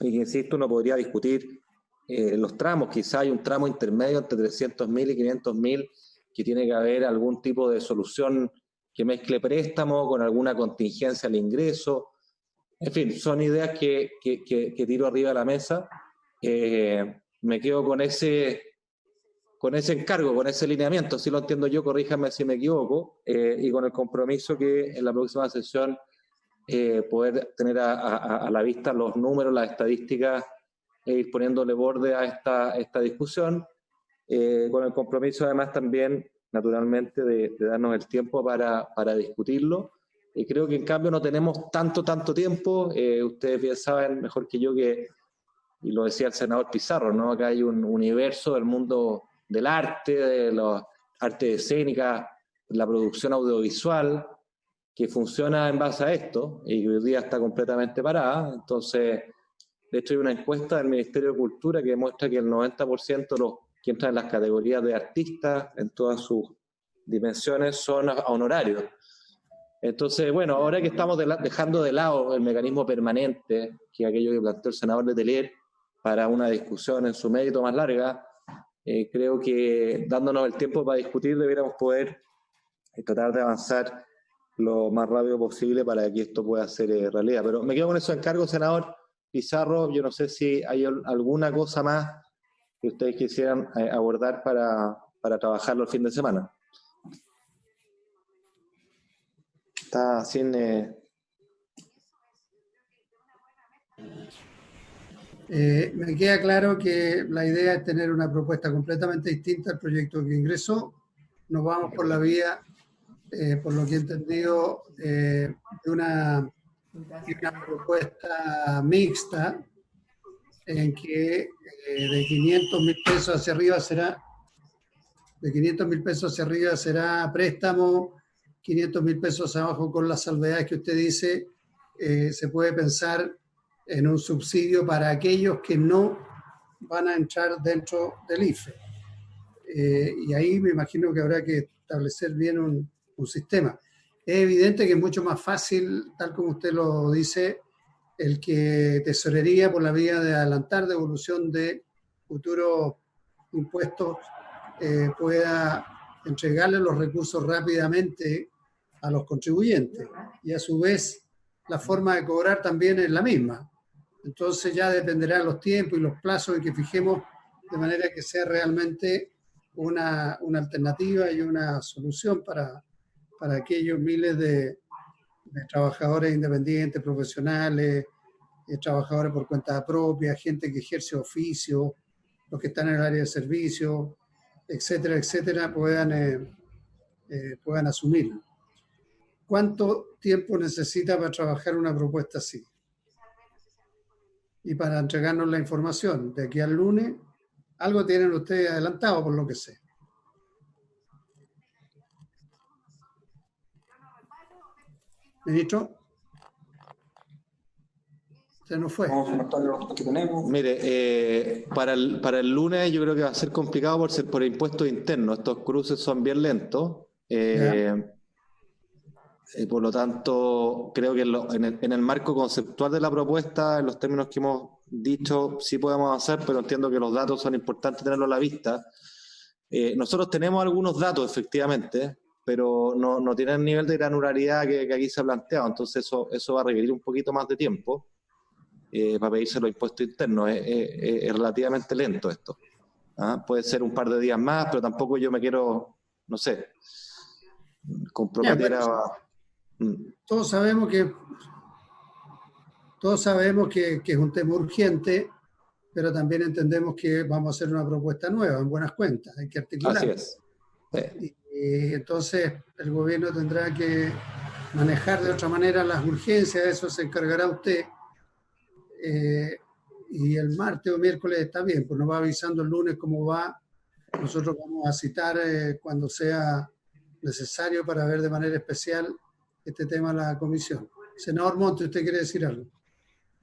y que, insisto, uno podría discutir los tramos. Quizá hay un tramo intermedio entre 300.000 y 500.000 que tiene que haber algún tipo de solución que mezcle préstamo con alguna contingencia al ingreso. En fin, son ideas que tiro arriba de la mesa. Me quedo con ese encargo, con ese lineamiento, si lo entiendo yo, corríjame si me equivoco, y con el compromiso que en la próxima sesión poder tener a la vista los números, las estadísticas, e ir poniéndole borde a esta discusión, con el compromiso además también, naturalmente, de darnos el tiempo para discutirlo. Creo que en cambio no tenemos tanto tiempo. Ustedes bien saben mejor que yo y lo decía el senador Pizarro, ¿no? Acá hay un universo del mundo del arte, de las artes escénicas, la producción audiovisual, que funciona en base a esto y que hoy día está completamente parada. Entonces, de hecho hay una encuesta del Ministerio de Cultura que demuestra que el 90% de los que entran en las categorías de artistas en todas sus dimensiones son honorarios. Entonces, bueno, ahora que estamos dejando de lado el mecanismo permanente, que es aquello que planteó el senador Letelier, para una discusión en su mérito más larga, creo que dándonos el tiempo para discutir deberíamos poder tratar de avanzar lo más rápido posible para que esto pueda ser realidad. Pero me quedo con esos encargos, senador Pizarro. Yo no sé si hay alguna cosa más que ustedes quisieran abordar para trabajarlo el fin de semana. Está sin... Me queda claro que la idea es tener una propuesta completamente distinta al proyecto que ingresó. Nos vamos por la vía, por lo que he entendido, de una propuesta mixta en que de 500.000 pesos hacia arriba será préstamo, 500.000 pesos abajo con las salvedades que usted dice, se puede pensar en un subsidio para aquellos que no van a entrar dentro del IFE. Y ahí me imagino que habrá que establecer bien un sistema. Es evidente que es mucho más fácil, tal como usted lo dice, el que Tesorería, por la vía de adelantar devolución de futuros impuestos, pueda entregarle los recursos rápidamente a los contribuyentes. Y a su vez, la forma de cobrar también es la misma. Entonces ya dependerá de los tiempos y los plazos en que fijemos, de manera que sea realmente una alternativa y una solución para aquellos miles de trabajadores independientes, profesionales, trabajadores por cuenta propia, gente que ejerce oficio, los que están en el área de servicio, etcétera, etcétera, puedan asumirlo. ¿Cuánto tiempo necesita para trabajar una propuesta así? Y para entregarnos la información, de aquí al lunes, algo tienen ustedes adelantado, por lo que sé. Ministro, se nos fue. Mire, para el lunes yo creo que va a ser complicado por impuestos internos. Estos cruces son bien lentos. Por lo tanto, creo que en el marco conceptual de la propuesta, en los términos que hemos dicho, sí podemos hacer, pero entiendo que los datos son importantes tenerlos a la vista. Nosotros tenemos algunos datos, efectivamente, pero no tienen el nivel de granularidad que aquí se ha planteado. Entonces, eso va a requerir un poquito más de tiempo para pedirse los impuestos internos. Es relativamente lento esto. Puede ser un par de días más, pero tampoco yo me quiero, no sé, comprometer a... Todos sabemos que es un tema urgente, pero también entendemos que vamos a hacer una propuesta nueva, en buenas cuentas, hay que articular. Así es. Y entonces el gobierno tendrá que manejar de otra manera las urgencias, de eso se encargará usted. Y el martes o miércoles está bien, pues nos va avisando el lunes cómo va. Nosotros vamos a citar cuando sea necesario para ver de manera especial este tema a la comisión. Senador Monte, ¿usted quiere decir algo?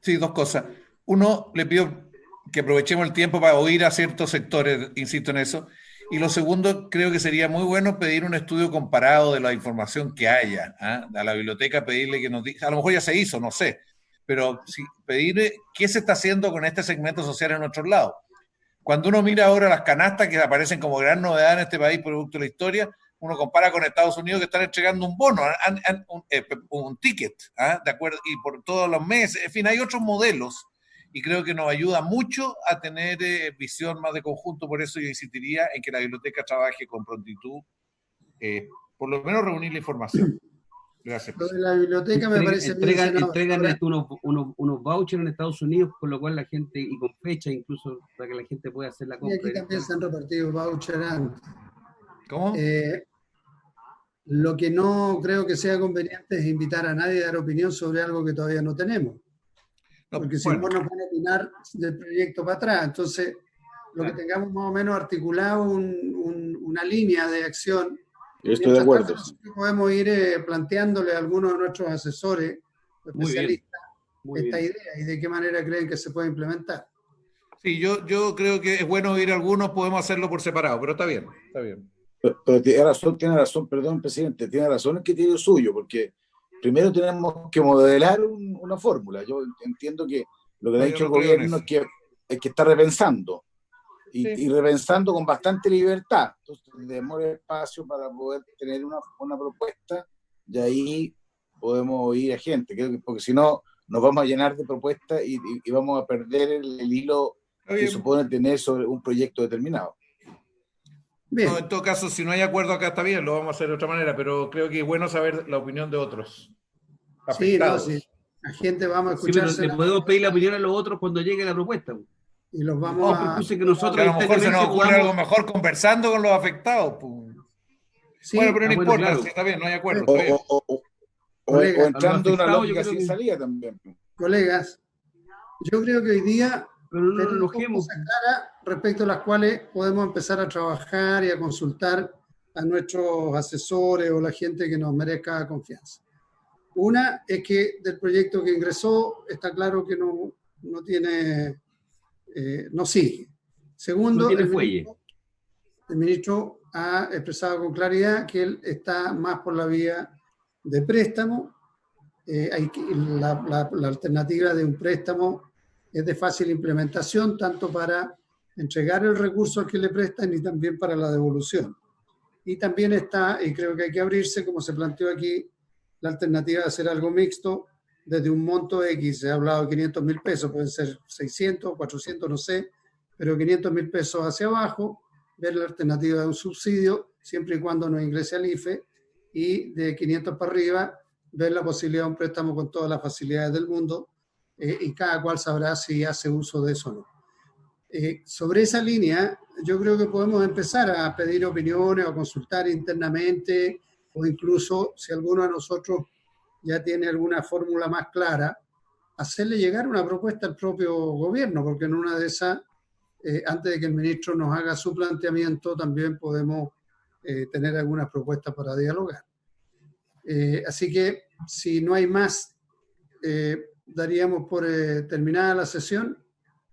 Sí, dos cosas. Uno, le pido que aprovechemos el tiempo para oír a ciertos sectores, insisto en eso. Y lo segundo, creo que sería muy bueno pedir un estudio comparado de la información que haya. A la biblioteca pedirle que nos diga, a lo mejor ya se hizo, no sé, pero sí, pedirle qué se está haciendo con este segmento social en otros lados. Cuando uno mira ahora las canastas que aparecen como gran novedad en este país producto de la historia, uno compara con Estados Unidos que están entregando un bono, un ticket, ¿de acuerdo? Y por todos los meses, en fin, hay otros modelos y creo que nos ayuda mucho a tener visión más de conjunto. Por eso yo insistiría en que la biblioteca trabaje con prontitud, por lo menos reunir la información. Gracias. Lo de la biblioteca me parece bien. Entregan unos vouchers en Estados Unidos, con lo cual la gente, y con fecha incluso, para que la gente pueda hacer la compra. Y aquí también se han repartido vouchers antes. ¿Cómo? Lo que no creo que sea conveniente es invitar a nadie a dar opinión sobre algo que todavía no tenemos. Porque si no nos van a opinar del proyecto para atrás. Entonces, lo que tengamos más o menos articulado una línea de acción. Estoy de acuerdo. Podemos ir planteándole a algunos de nuestros asesores, especialistas, esta idea y de qué manera creen que se puede implementar. Sí, yo creo que es bueno oír algunos, podemos hacerlo por separado, pero está bien, está bien. Pero tiene razón, perdón, presidente, tiene razón el criterio suyo, porque primero tenemos que modelar una fórmula. Yo entiendo que lo que ha dicho el gobierno es que hay que estar repensando, y repensando con bastante libertad. Entonces, tenemos espacio para poder tener una propuesta, y ahí podemos oír a gente, creo que, porque si no, nos vamos a llenar de propuestas y vamos a perder el hilo que supone tener sobre un proyecto determinado. Bien. No, en todo caso, si no hay acuerdo acá está bien, lo vamos a hacer de otra manera, pero creo que es bueno saber la opinión de otros afectados. Sí, la gente vamos a Sí, pero escucharse le podemos pedir la opinión a los otros cuando llegue la propuesta. y los vamos No, a... propuse que Que nosotros a lo mejor se nos internamente ocurre algo podamos... mejor conversando con los afectados. Pues. Sí, Bueno, pero no bueno, importa, claro. si está bien, no hay acuerdo. O, Está bien. Colega, o entrando en una afectados, yo lógica creo sin que- salida también. colegas, yo creo que hoy día Pero no nos tenemos enojemos. cosas claras respecto a las cuales podemos empezar a trabajar y a consultar a nuestros asesores o la gente que nos merezca confianza. Una es que del proyecto que ingresó está claro que no tiene, no sigue. Segundo, No tiene fuelle. el ministro ha expresado con claridad que él está más por la vía de préstamo. La alternativa de un préstamo es de fácil implementación, tanto para entregar el recurso al que le prestan y también para la devolución. Y también está, y creo que hay que abrirse, como se planteó aquí, la alternativa de hacer algo mixto desde un monto X. Se ha hablado de 500.000 pesos, pueden ser 600, 400, no sé, pero 500.000 pesos hacia abajo, ver la alternativa de un subsidio, siempre y cuando no ingrese al IFE, y de 500 para arriba, ver la posibilidad de un préstamo con todas las facilidades del mundo, y cada cual sabrá si hace uso de eso o no. Sobre esa línea, yo creo que podemos empezar a pedir opiniones o a consultar internamente, o incluso, si alguno de nosotros ya tiene alguna fórmula más clara, hacerle llegar una propuesta al propio gobierno, porque en una de esas, antes de que el ministro nos haga su planteamiento, también podemos tener algunas propuestas para dialogar. Así que, si no hay más, daríamos por terminada la sesión.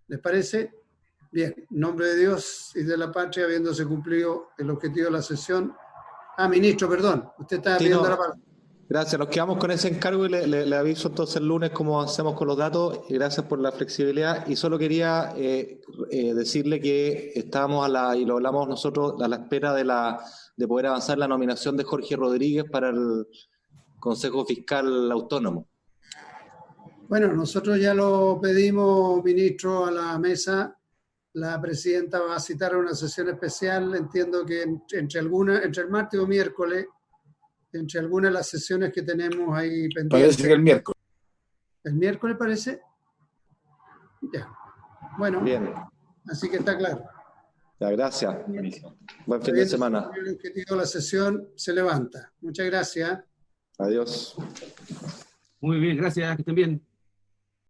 ¿Les parece? Bien, en nombre de Dios y de la patria, habiéndose cumplido el objetivo de la sesión. Ministro, perdón, usted estaba pidiendo la palabra. Gracias, nos quedamos con ese encargo y le aviso entonces el lunes cómo hacemos con los datos. Y gracias por la flexibilidad. Y solo quería decirle que estábamos y lo hablamos nosotros, a la espera de poder avanzar la nominación de Jorge Rodríguez para el Consejo Fiscal Autónomo. Bueno, nosotros ya lo pedimos, ministro, a la mesa. La presidenta va a citar una sesión especial. Entiendo que entre el martes o miércoles, entre algunas de las sesiones que tenemos ahí pendientes. Parece que el miércoles. ¿El miércoles parece? Ya. Bueno, bien. Así que está claro. Ya, gracias. Buen fin de semana. El objetivo de la sesión se levanta. Muchas gracias. Adiós. Muy bien, gracias, que estén bien.